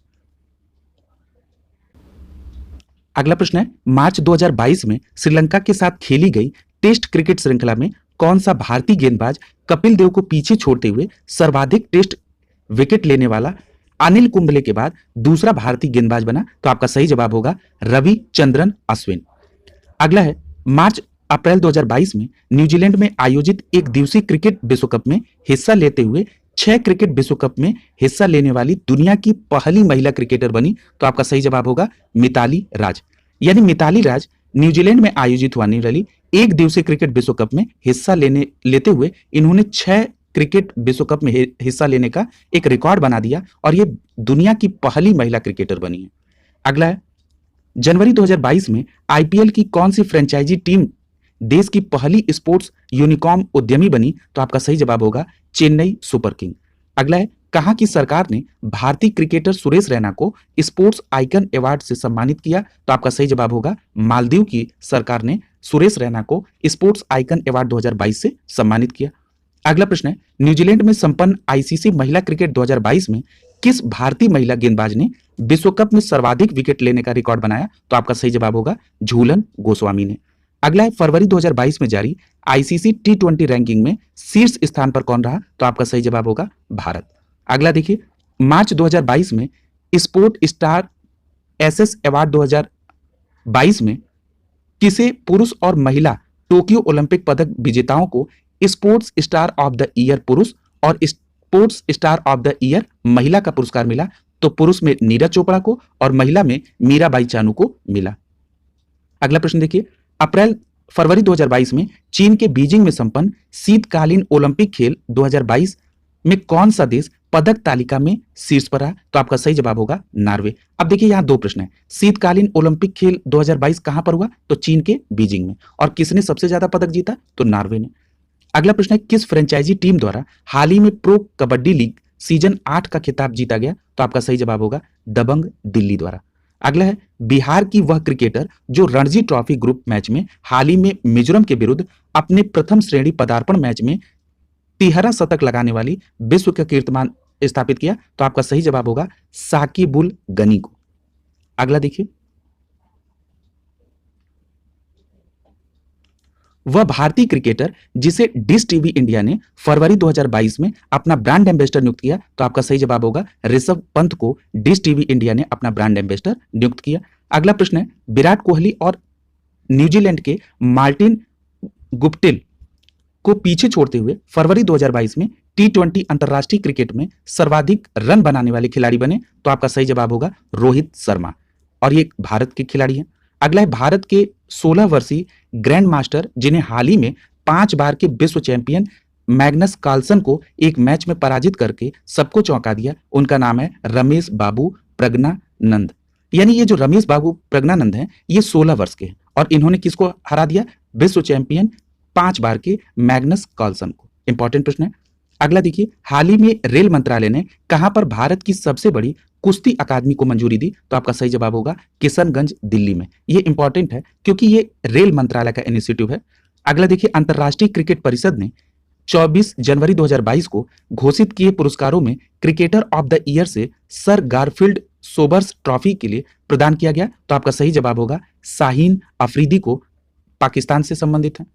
अगला प्रश्न है, मार्च 2022 में श्रीलंका के साथ खेली गई टेस्ट क्रिकेट श्रृंखला में कौन सा भारतीय गेंदबाज कपिल देव को पीछे छोड़ते हुए सर्वाधिक टेस्ट विकेट लेने वाला अनिल कुंबले के बाद दूसरा भारतीय गेंदबाज बना? तो आपका सही जवाब होगा रविचंद्रन अश्विन। अगला है, मार्च अप्रैल 2022 में न्यूजीलैंड में आयोजित एक दिवसीय क्रिकेट विश्व कप में हिस्सा लेते हुए 6 क्रिकेट विश्व कप में हिस्सा लेने वाली दुनिया की पहली महिला क्रिकेटर बनी? तो आपका सही जवाब होगा मिताली राज। यानी मिताली राज न्यूजीलैंड में आयोजित होने वाली एक दिवसीय क्रिकेट विश्व कप में हिस्सा लेते हुए इन्होंने 6 क्रिकेट विश्व कप में हिस्सा लेने का एक रिकॉर्ड बना दिया और ये दुनिया की पहली महिला क्रिकेटर बनी है। अगला है, जनवरी 2022 में आईपीएल की कौन सी फ्रेंचाइजी टीम देश की पहली स्पोर्ट्स यूनिकॉर्न उद्यमी बनी? तो आपका सही जवाब होगा चेन्नई सुपर किंग। अगला है, कहां की सरकार ने भारतीय क्रिकेटर सुरेश रैना को स्पोर्ट्स आइकन अवार्ड से सम्मानित किया? तो आपका सही जवाब होगा मालदीव की सरकार ने सुरेश रैना को स्पोर्ट्स आइकन अवार्ड 2022 से सम्मानित किया। अगला प्रश्न है, न्यूजीलैंड में संपन्न आईसीसी महिला क्रिकेट 2022 में किस भारतीय महिला गेंदबाज ने विश्व कप में सर्वाधिक विकेट लेने का रिकॉर्ड बनाया? तो आपका सही जवाब होगा झूलन गोस्वामी ने। अगला है, फरवरी 2022 में जारी आईसीसी टी20 रैंकिंग में शीर्ष स्थान पर कौन रहा? तो आपका सही जवाब होगा भारत। अगला देखिए, मार्च 2022 में स्पोर्ट स्टार एसएस अवार्ड 2022 में किसे पुरुष और महिला टोक्यो ओलंपिक पदक विजेताओं को sports star of the year पुरुष और sports star of the year महिला का पुरस्कार मिला? तो पुरुष में नीरज चोपड़ा को और महिला में मीराबाई चानू को मिला। अगला प्रश्न देखिए, फरवरी 2022 में चीन के बीजिंग में संपन्न शीतकालीन ओलंपिक खेल 2022 में कौन सा देश पदक तालिका में शीर्ष पर रहा? तो आपका सही जवाब होगा नॉर्वे। अब देखिए यहां दो प्रश्न है, शीतकालीन ओलंपिक खेल 2022 कहां पर हुआ? तो चीन के बीजिंग में। और किसने सबसे ज्यादा पदक जीता? तो नॉर्वे ने। अगला प्रश्न है, किस फ्रेंचाइजी टीम द्वारा हाल ही में प्रो कबड्डी लीग सीजन 8 का खिताब जीता गया? तो आपका सही जवाब होगा दबंग दिल्ली द्वारा। अगला है, बिहार की वह क्रिकेटर जो रणजी ट्रॉफी ग्रुप मैच में हाल ही में मिजोरम के विरुद्ध अपने प्रथम श्रेणी पदार्पण मैच में तिहरा शतक लगाने वाली विश्व का कीर्तिमान स्थापित किया? तो आपका सही जवाब होगा साकिबुल गनी को। अगला देखिए, वह भारतीय क्रिकेटर जिसे डिश टीवी इंडिया ने फरवरी 2022 में अपना ब्रांड एम्बेसडर नियुक्त किया? तो आपका सही जवाब होगा ऋषभ पंत को डिश टीवी इंडिया ने अपना ब्रांड एम्बेसडर नियुक्त किया। अगला प्रश्न है, विराट कोहली और न्यूजीलैंड के मार्टिन गुप्टिल को पीछे छोड़ते हुए फरवरी 2022 में टी20 अंतरराष्ट्रीय क्रिकेट में सर्वाधिक रन बनाने वाले खिलाड़ी बने? तो आपका सही जवाब होगा रोहित शर्मा, और ये भारत के खिलाड़ी हैं। अगला है, भारत के 16 वर्षीय ग्रैंड मास्टर जिन्हें हाल ही में 5 बार के विश्व चैंपियन मैग्नस कार्लसन को एक मैच में पराजित करके सबको चौंका दिया, उनका नाम है रमेश बाबू प्रज्ञानंद। यानी ये जो रमेश बाबू प्रज्ञानंद हैं ये 16 वर्ष के हैं और इन्होंने किसको हरा दिया? विश्व चैंपियन 5 बार के मैग्नस कार्लसन को। इंपॉर्टेंट प्रश्न है। अगला देखिए, हाल ही में रेल मंत्रालय ने कहां पर भारत की सबसे बड़ी कुश्ती अकादमी को मंजूरी दी? तो आपका सही जवाब होगा किशनगंज दिल्ली में। ये इंपॉर्टेंट है क्योंकि ये रेल मंत्रालय का इनिशिएटिव है। अगला देखिए, अंतरराष्ट्रीय क्रिकेट परिषद ने 24 जनवरी 2022 को घोषित किए पुरस्कारों में क्रिकेटर ऑफ द ईयर से सर गारफील्ड सोबर्स ट्रॉफी के लिए प्रदान किया गया? तो आपका सही जवाब होगा शाहीन अफरीदी को, पाकिस्तान से संबंधित है।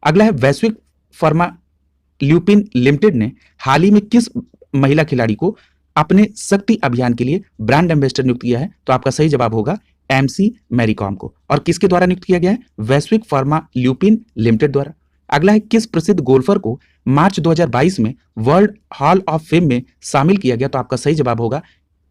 अगला है, वैश्विक फार्मा ल्यूपिन लिमिटेड ने हाल ही में किस महिला खिलाड़ी को अपने शक्ति अभियान के लिए ब्रांड एम्बेसडर नियुक्त किया है? तो आपका सही जवाब होगा एमसी मैरीकॉम को। और किसके द्वारा नियुक्त किया गया है? वैश्विक फार्मा ल्यूपिन लिमिटेड द्वारा। अगला है, किस प्रसिद्ध गोल्फर को मार्च 2022 में वर्ल्ड हॉल ऑफ फेम में शामिल किया गया? तो आपका सही जवाब होगा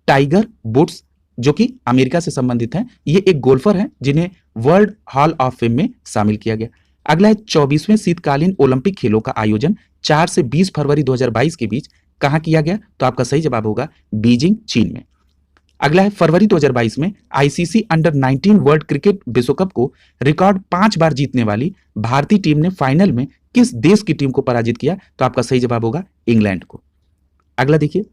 टाइगर वुड्स, जो कि अमेरिका से संबंधित हैं। ये एक गोल्फर हैं जिन्हें वर्ल्ड हॉल ऑफ फेम में शामिल किया गया। अगला है, 24वें शीतकालीन ओलंपिक खेलों का आयोजन 4 से 20 फरवरी 2022 के बीच कहां किया गया? तो आपका सही जवाब होगा बीजिंग, चीन में। अगला है, फरवरी 2022 में आईसीसी अंडर 19 वर्ल्ड क्रिकेट विश्व कप को रिकॉर्ड 5 बार जीतने वाली भारतीय टीम ने फाइनल में किस देश की टीम को पराजित किया? तो आपका सही जवाब होगा इंग्लैंड को। अगला देखिए,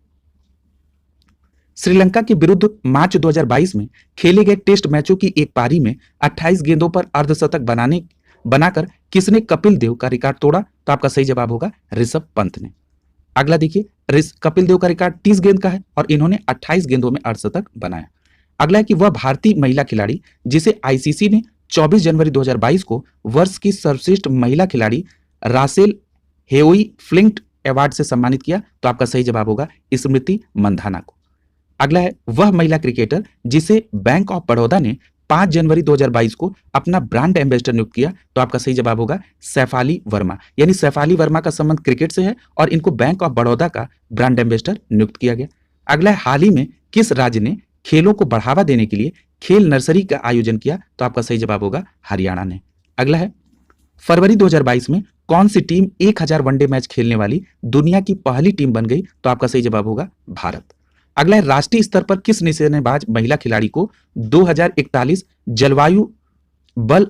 श्रीलंका के विरुद्ध मार्च 2022 में खेले गए टेस्ट मैचों की एक पारी में 28 गेंदों पर अर्धशतक बनाकर किसने कपिल देव का रिकॉर्ड तोड़ा? तो आपका सही जवाब होगा ऋषभ पंत ने। अगला देखिए, कपिल देव का रिकॉर्ड 30 गेंद का है और इन्होंने 28 गेंदों में अर्धशतक बनाया। अगला है कि वह भारतीय महिला खिलाड़ी जिसे आईसीसी ने 24 जनवरी 2022 को वर्ष की सर्वश्रेष्ठ महिला खिलाड़ी रासेल हेओई फ्लिंट अवार्ड से सम्मानित किया? तो आपका सही जवाब होगा स्मृति मंधाना को। अगला है, वह महिला क्रिकेटर जिसे बैंक ऑफ बड़ौदा ने 5 जनवरी 2022 को अपना ब्रांड एम्बेसडर नियुक्त किया? तो आपका सही जवाब होगा सैफाली वर्मा। यानी सैफाली वर्मा का संबंध क्रिकेट से है और इनको बैंक ऑफ बड़ौदा का ब्रांड एम्बेसडर नियुक्त किया गया। अगला है, हाल ही में किस राज्य ने खेलों को बढ़ावा देने के लिए खेल नर्सरी का आयोजन किया? तो आपका सही जवाब होगा हरियाणा ने। अगला है, फरवरी 2022 में कौन सी टीम 1000 वनडे मैच खेलने वाली दुनिया की पहली टीम बन गई? तो आपका सही जवाब होगा भारत। अगला है, राष्ट्रीय स्तर पर किस निशानेबाज महिला खिलाड़ी को 2041 जलवायु बल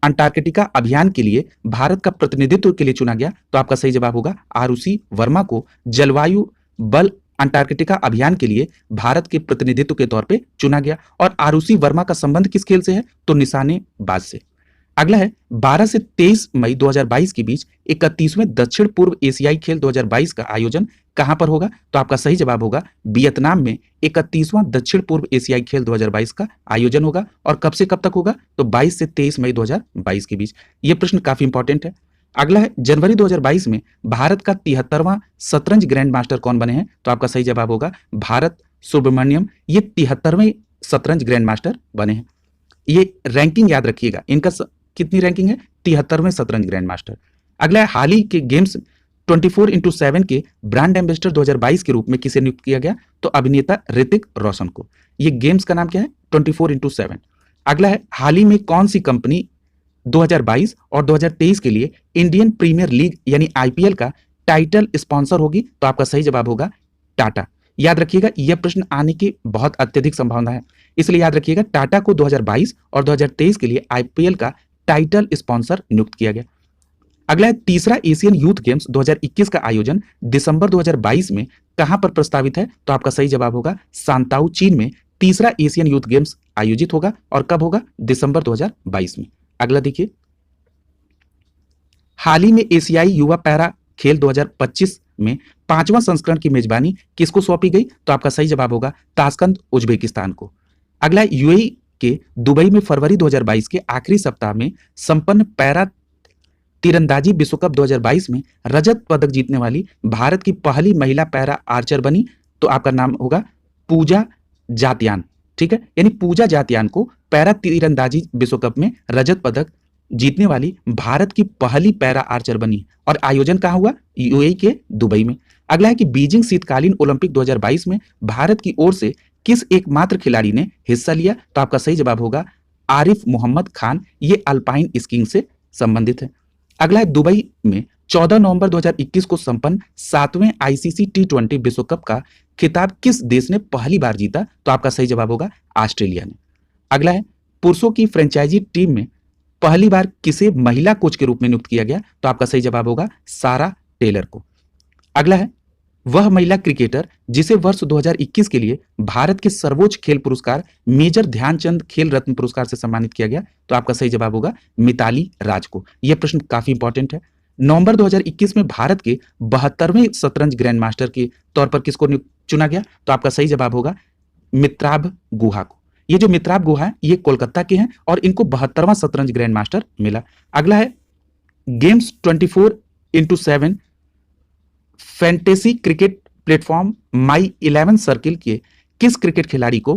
अंटार्कटिका अभियान के लिए भारत का प्रतिनिधित्व के लिए चुना गया? तो आपका सही जवाब होगा आरुषि वर्मा को जलवायु बल अंटार्कटिका अभियान के लिए भारत के प्रतिनिधित्व के तौर पे चुना गया। और आरुषि वर्मा का संबंध किस खेल से है? तो निशानेबाज से। अगला है 12 से 23 मई 2022 के बीच 31वें दक्षिण पूर्व एशियाई खेल 2022 का आयोजन कहां पर होगा? तो आपका सही जवाब होगा वियतनाम में 31वां दक्षिण पूर्व एशियाई खेल 2022 का आयोजन होगा। और कब से कब तक होगा? तो 22 से 23 मई 2022 के बीच। यह प्रश्न काफी इंपॉर्टेंट है। अगला है जनवरी 2022 में भारत का 73वां शतरंज ग्रैंड मास्टर कौन बने हैं? तो आपका सही जवाब होगा भारत सुब्रमण्यम। ये 73वें शतरंज ग्रैंड मास्टर बने हैं। ये रैंकिंग याद रखिएगा, इनका कितनी रैंकिंग है? 73वें शतरंज ग्रैंड मास्टर। अगला है हाल ही के गेम्स 24x7 के ब्रांड एम्बेसडर 2022 के रूप में किसे नियुक्त किया गया? तो अभिनेता ऋतिक रोशन को। ये गेम्स का नाम क्या है? 24x7। अगला है हाल ही में कौन सी कंपनी 2022 और 2023 के लिए इंडियन प्रीमियर लीग यानी आईपीएल का टाइटल स्पॉन्सर होगी? तो आपका सही जवाब होगा टाटा। याद रखिएगा, यह प्रश्न आने की बहुत अत्यधिक संभावना है, इसलिए याद रखिएगा टाटा को 2022 और 2023 के लिए आईपीएल का टाइटल स्पॉन्सर नियुक्त किया गया। अगला है तीसरा एशियन यूथ गेम्स 2021 का आयोजन दिसंबर 2022 में कहां पर प्रस्तावित है? तो आपका सही जवाब होगा सांताऊ चीन में तीसरा एशियन यूथ गेम्स आयोजित होगा। और कब होगा? दिसंबर 2022 में। अगला देखिए, हाल ही में एशियाई युवा पैरा खेल 2025 में 5वां संस्करण की मेजबानी किसको सौंपी गई? तो आपका सही जवाब होगा ताशकंद उज्बेकिस्तान को। अगला यूएई के दुबई में फरवरी 2022 के आखिरी सप्ताह में संपन्न पैरा तीरंदाजी विश्व कप 2022 में रजत पदक जीतने वाली भारत की पहली महिला पैरा आर्चर बनी। तो आपका नाम होगा पूजा जात्यान। ठीक है, यानी पूजा जात्यान को पैरा तीरंदाजी विश्व कप में रजत पदक जीतने वाली भारत की पहली पैरा आर्चर बनी। और आयोजन कहां हुआ? यूएई के दुबई में। अगला है कि बीजिंग शीतकालीन ओलंपिक 2022 में भारत की ओर से किस एकमात्र खिलाड़ी ने हिस्सा लिया? तो आपका सही जवाब होगा आरिफ मोहम्मद खान। ये अल्पाइन स्कीइंग से संबंधित है। अगला है दुबई में 14 नवंबर 2021 को संपन्न 7वें आईसीसी टी20 विश्व कप का खिताब किस देश ने पहली बार जीता? तो आपका सही जवाब होगा ऑस्ट्रेलिया ने। अगला है पुरुषों की फ्रेंचाइजी टीम में पहली बार किसे महिला कोच के रूप में नियुक्त किया गया? तो आपका सही जवाब होगा सारा टेलर को। अगला है वह महिला क्रिकेटर जिसे वर्ष 2021 के लिए भारत के सर्वोच्च खेल पुरस्कार मेजर ध्यानचंद खेल रत्न पुरस्कार से सम्मानित किया गया? तो आपका सही जवाब होगा मिताली राज को। यह प्रश्न काफी इंपॉर्टेंट है। नवंबर 2021 में भारत के 72वें शतरंज ग्रैंड मास्टर के तौर पर किसको चुना गया? तो आपका सही जवाब होगा मित्राभ गुहा को। ये जो मित्राभ गुहा है ये कोलकाता के हैं और इनको 72वां शतरंज ग्रैंड मास्टर मिला। अगला है games 24x7 fantasy cricket platform My 11 Circle के किस क्रिकेट खिलाड़ी को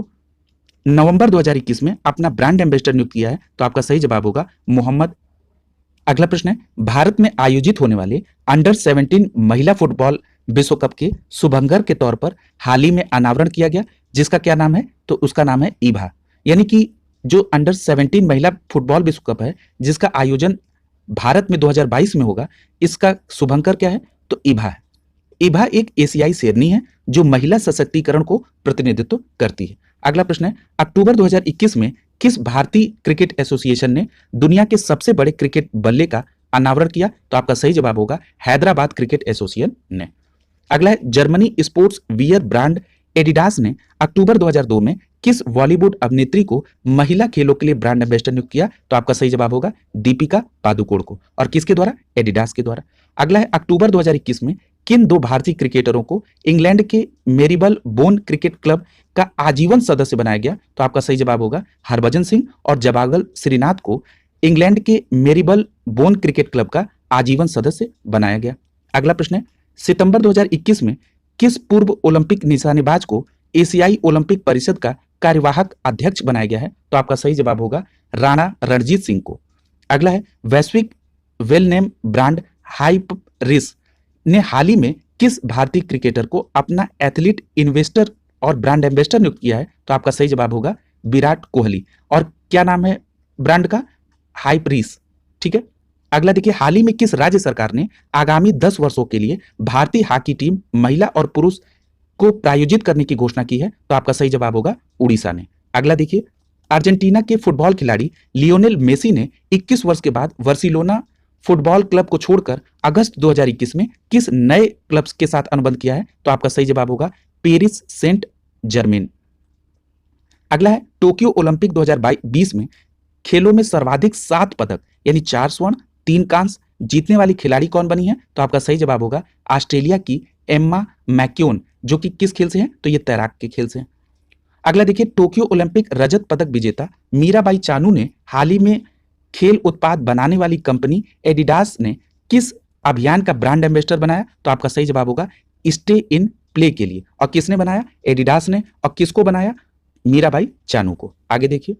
नवंबर 2021 में अपना ब्रांड एम्बेसडर नियुक्त किया है? तो आपका सही जवाब होगा मोहम्मद। अगला प्रश्न है भारत में आयोजित होने वाले अंडर 17 महिला फुटबॉल विश्व कप के शुभंकर के तौर पर हाल ही में अनावरण किया गया, जिसका क्या नाम है? तो उसका नाम है ईभा। यानी कि जो अंडर 17 महिला फुटबॉल विश्व कप है जिसका आयोजन भारत में 2022 में होगा, इसका शुभंकर क्या है? तो ईभा है। ईभा एक एशियाई शेरनी है जो महिला सशक्तिकरण को प्रतिनिधित्व करती है। अगला प्रश्न है अक्टूबर 2021 में किस भारतीय क्रिकेट एसोसिएशन ने दुनिया के सबसे बड़े क्रिकेट बल्ले का अनावरण किया? तो आपका सही जवाब होगा हैदराबाद क्रिकेट एसोसिएशन ने। अगला है Germany sports wear brand Adidas ने अक्टूबर 2002 में किस बॉलीवुड अभिनेत्री को महिला खेलों के लिए ब्रांड एम्बेसडर नियुक्त किया? तो आपका सही जवाब होगा दीपिका पादुकोण को। और किसके द्वारा? एडिडास के द्वारा। अगला है अक्टूबर 2021 में किन दो भारतीय क्रिकेटरों को इंग्लैंड के मेरीबल बोन क्रिकेट क्लब का आजीवन सदस्य बनाया गया? तो आपका सही जवाब होगा हरभजन सिंह और जवागल श्रीनाथ को इंग्लैंड के मेरीबल बोन क्रिकेट क्लब का आजीवन सदस्य बनाया गया। अगला प्रश्न है सितंबर 2021 में किस पूर्व ओलंपिक निशानेबाज को एशियाई ओलंपिक परिषद का कार्यवाहक अध्यक्ष बनाया गया है? तो आपका सही जवाब होगा राणा रणजीत सिंह को। अगला है वैश्विक वेल नेम ब्रांड हाइप रिस ने हाल ही में किस भारतीय क्रिकेटर को अपना एथलीट इन्वेस्टर और ब्रांड एम्बेसडर नियुक्त किया है? तो आपका सही जवाब होगा विराट कोहली। और क्या नाम है ब्रांड का? हाइप रिस। ठीक है, अगला देखिए हाल ही में किस राज्य सरकार ने आगामी 10 वर्षों के लिए भारतीय हॉकी टीम महिला और पुरुष को प्रायोजित करने की घोषणा की है? तो आपका सही जवाब होगा उड़ीसा ने। अगला देखिए अर्जेंटीना के फुटबॉल खिलाड़ी लियोनेल मेसी ने 21 वर्ष के बाद बार्सिलोना फुटबॉल क्लब को छोड़कर अगस्त 2021 में किस नए क्लब के साथ अनुबंध किया है? तो आपका सही जवाब होगा पेरिस सेंट जर्मेन। अगला है टोक्यो ओलंपिक 2020 में खेलों में सर्वाधिक 7 पदक यानी 4 स्वर्ण 3 कांस्य जीतने वाली खिलाड़ी कौन बनी है? तो आपका सही जवाब होगा ऑस्ट्रेलिया की एम्मा मैक्यून, जो कि किस खेल से हैं? तो ये तैराक के खेल से हैं। अगला देखिए, टोक्यो ओलंपिक रजत पदक विजेता मीराबाई चानू ने हाल ही में खेल उत्पाद बनाने वाली कंपनी एडिडास ने किस अभियान का ब्रांड एम्बेसडर बनाया? तो आपका सही जवाब होगा स्टे इन प्ले के लिए। और किसने बनाया? एडिडास ने। और किसको बनाया? मीराबाई चानू को। आगे देखिए,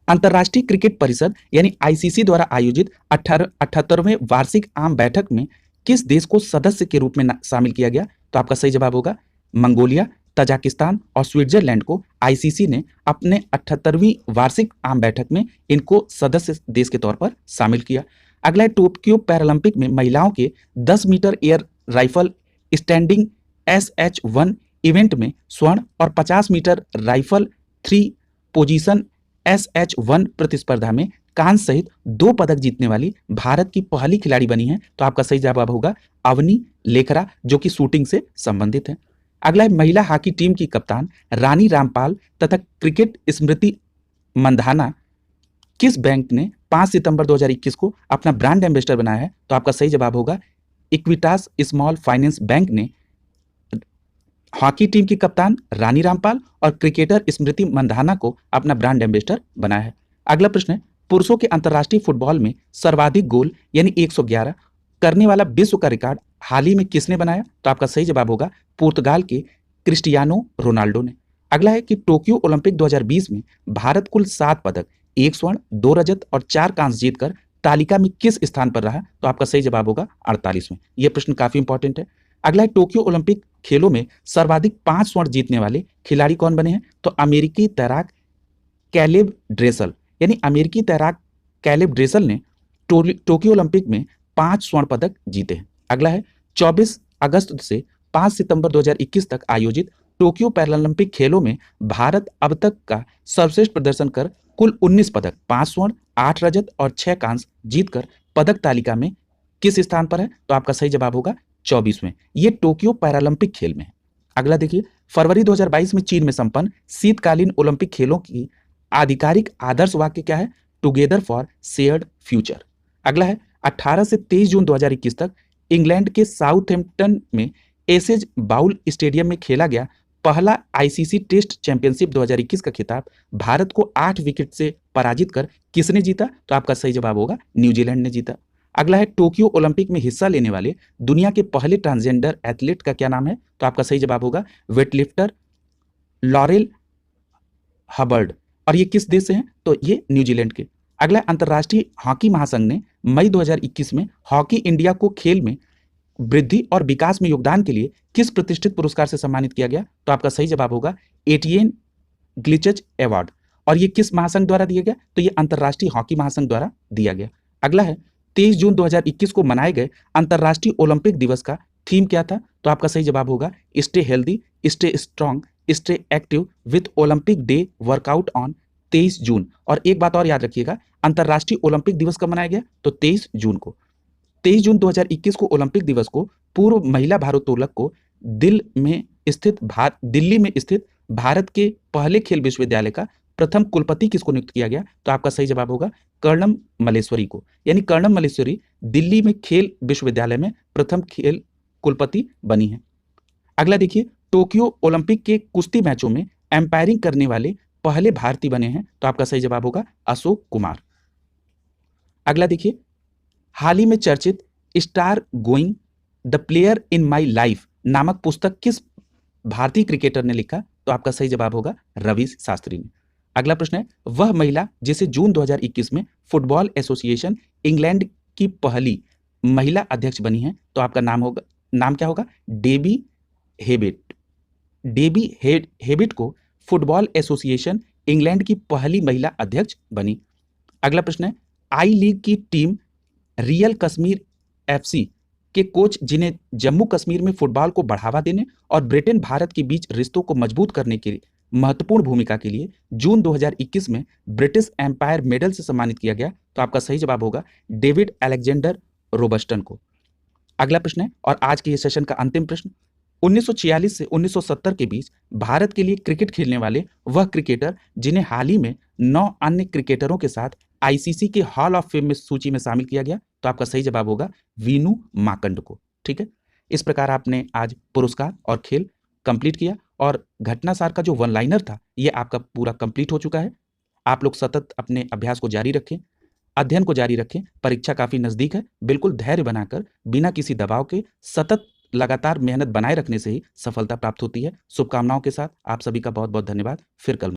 अंतर्राष्ट्रीय क्रिकेट परिषद यानी आईसीसी द्वारा आयोजित 78वें वार्षिक आम बैठक में किस देश को सदस्य के रूप में शामिल किया गया? तो आपका सही जवाब होगा मंगोलिया, तजाकिस्तान और स्विट्जरलैंड को आईसीसी ने अपने 78वीं वार्षिक आम बैठक में इनको सदस्य देश के तौर पर शामिल किया। अगला है, टोक्यो पैरालंपिक में महिलाओं के 10 metre air rifle standing SH1 event में स्वर्ण और 50 मीटर राइफल 3 पोजीशन SH1 प्रतिस्पर्धा में कांस्य सहित 2 पदक जीतने वाली भारत की पहली खिलाड़ी बनी है। तो आपका सही जवाब होगा अवनी लेखरा, जो कि शूटिंग से संबंधित है। अगला है, महिला हॉकी टीम की कप्तान रानी रामपाल तथा क्रिकेट स्मृति मंधाना किस बैंक ने 5 सितंबर 2021 को अपना ब्रांड एम्बेसडर बनाया है? तो आपका सही जवाब होगा इक्विटास स्मॉल फाइनेंस बैंक ने हॉकी टीम की कप्तान रानी रामपाल और क्रिकेटर स्मृति मंधाना को अपना ब्रांड एम्बेसडर बनाया है। अगला प्रश्न है, पुरुषों के अंतर्राष्ट्रीय फुटबॉल में सर्वाधिक गोल यानी 111 करने वाला विश्व का रिकॉर्ड हाल ही में किसने बनाया? तो आपका सही जवाब होगा पुर्तगाल के क्रिस्टियानो रोनाल्डो ने। अगला है कि टोक्यो ओलंपिक 2020 में भारत कुल 7 पदक 1 स्वर्ण 2 रजत और 4 कांस्य जीतकर तालिका में किस स्थान पर रहा? तो आपका सही जवाब होगा 48वें। यह प्रश्न काफी इंपॉर्टेंट है। अगला है, टोक्यो ओलंपिक खेलों में सर्वाधिक 5 स्वर्ण जीतने वाले खिलाड़ी कौन बने हैं? तो अमेरिकी तैराक कैलेब ड्रेसल यानी अमेरिकी तैराक कैलेब ड्रेसल ने टोक्यो ओलंपिक में 5 स्वर्ण पदक जीते हैं। अगला है, 24 अगस्त से 5 सितंबर 2021 तक आयोजित टोक्यो पैरालंपिक खेलों में भारत अब तक का सर्वश्रेष्ठ प्रदर्शन कर कुल 19 पदक 5 स्वर्ण 8 रजत और 6 कांस्य जीतकर पदक तालिका में किस स्थान पर है? तो आपका सही जवाब होगा 24वें। ये टोक्यो पैरालंपिक खेल में है। अगला देखिए, फरवरी 2022 में चीन में संपन्न शीतकालीन ओलंपिक खेलों की आधिकारिक आदर्श वाक्य क्या है? Together for shared future. अगला है, 18 से 23 जून 2021 तक इंग्लैंड के साउथहैम्पटन में एसेज बाउल स्टेडियम में खेला गया पहला आईसीसी टेस्ट चैंपियनशिप 2021 का खिताब भारत को 8 विकेट से पराजित कर किसने जीता? तो आपका सही जवाब होगा न्यूजीलैंड ने जीता। अगला है, टोक्यो ओलंपिक में हिस्सा लेने वाले दुनिया के पहले ट्रांसजेंडर एथलीट का क्या नाम है? तो आपका सही जवाब होगा वेटलिफ्टर लॉरेल हबर्ड। और ये किस देश से हैं? तो ये न्यूजीलैंड के। अगला, अंतर्राष्ट्रीय हॉकी महासंघ ने मई 2021 में हॉकी इंडिया को खेल में वृद्धि और विकास में योगदान के लिए किस प्रतिष्ठित पुरस्कार से सम्मानित किया गया? तो आपका सही जवाब होगा एटीएन ग्लिचज अवार्ड। और ये किस महासंघ द्वारा दिया गया? तो ये अंतर्राष्ट्रीय हॉकी महासंघ द्वारा दिया गया। अगला है, 23 जून 2021 को मनाए गए अंतर्राष्ट्रीय ओलंपिक दिवस का थीम क्या था? तो आपका सही जवाब होगा stay healthy, stay strong, stay active with Olympic day workout on 23 जून। और एक बात और याद रखिएगा, अंतर्राष्ट्रीय ओलंपिक दिवस कब मनाया गया? तो 23 जून को। 23 जून 2021 को ओलंपिक दिवस को पूर्व महिला भारोत्तोलक को दिल्ली में स्थित भारत के पहले खेल विश्वविद्यालय का प्रथम कुलपति किसको नियुक्त किया गया? तो आपका सही जवाब होगा कर्णम मल्लेश्वरी को। यानी कर्णम मल्लेश्वरी दिल्ली में खेल विश्वविद्यालय में प्रथम खेल कुलपति बनी है। अगला देखिए, टोक्यो ओलंपिक के कुश्ती मैचों में एम्पायरिंग करने वाले पहले भारतीय बने हैं। तो आपका सही जवाब होगा अशोक कुमार। अगला देखिए, हाल ही में चर्चित star going the player in my life नामक पुस्तक किस भारतीय क्रिकेटर ने लिखा? तो आपका सही जवाब होगा रवि शास्त्री ने। अगला प्रश्न है, वह महिला जिसे जून 2021 में फुटबॉल एसोसिएशन इंग्लैंड की पहली महिला अध्यक्ष बनी है, तो आपका नाम क्या होगा? Debbie Hewitt. डेबी हेबिट को फुटबॉल एसोसिएशन इंग्लैंड की पहली महिला अध्यक्ष बनी। अगला प्रश्न है, आई लीग की टीम रियल कश्मीर एफसी के कोच जिन्हें जम्मू कश्मीर में फुटबॉल को बढ़ावा देने और ब्रिटेन भारत के बीच रिश्तों को मजबूत करने के महत्वपूर्ण भूमिका के लिए जून 2021 में ब्रिटिश एम्पायर मेडल से सम्मानित किया गया। तो आपका सही जवाब होगा डेविड अलेक्जेंडर रोबस्टन को। अगला प्रश्न है, और आज के ये सेशन का अंतिम प्रश्न, 1946 से 1970 के बीच भारत के लिए क्रिकेट खेलने वाले वह क्रिकेटर जिन्हें हाल ही में 9 अन्य क्रिकेटरों के साथ आईसीसी के हॉल ऑफ फेम में सूची में शामिल किया गया। तो आपका सही जवाब होगा वीनू माकंड को। ठीक है, इस प्रकार आपने आज पुरस्कार और खेल कंप्लीट किया और घटनासार का जो वन लाइनर था ये आपका पूरा कंप्लीट हो चुका है। आप लोग सतत अपने अभ्यास को जारी रखें, अध्ययन को जारी रखें। परीक्षा काफी नजदीक है, बिल्कुल धैर्य बनाकर बिना किसी दबाव के सतत लगातार मेहनत बनाए रखने से ही सफलता प्राप्त होती है। शुभकामनाओं के साथ आप सभी का बहुत बहुत धन्यवाद। फिर कल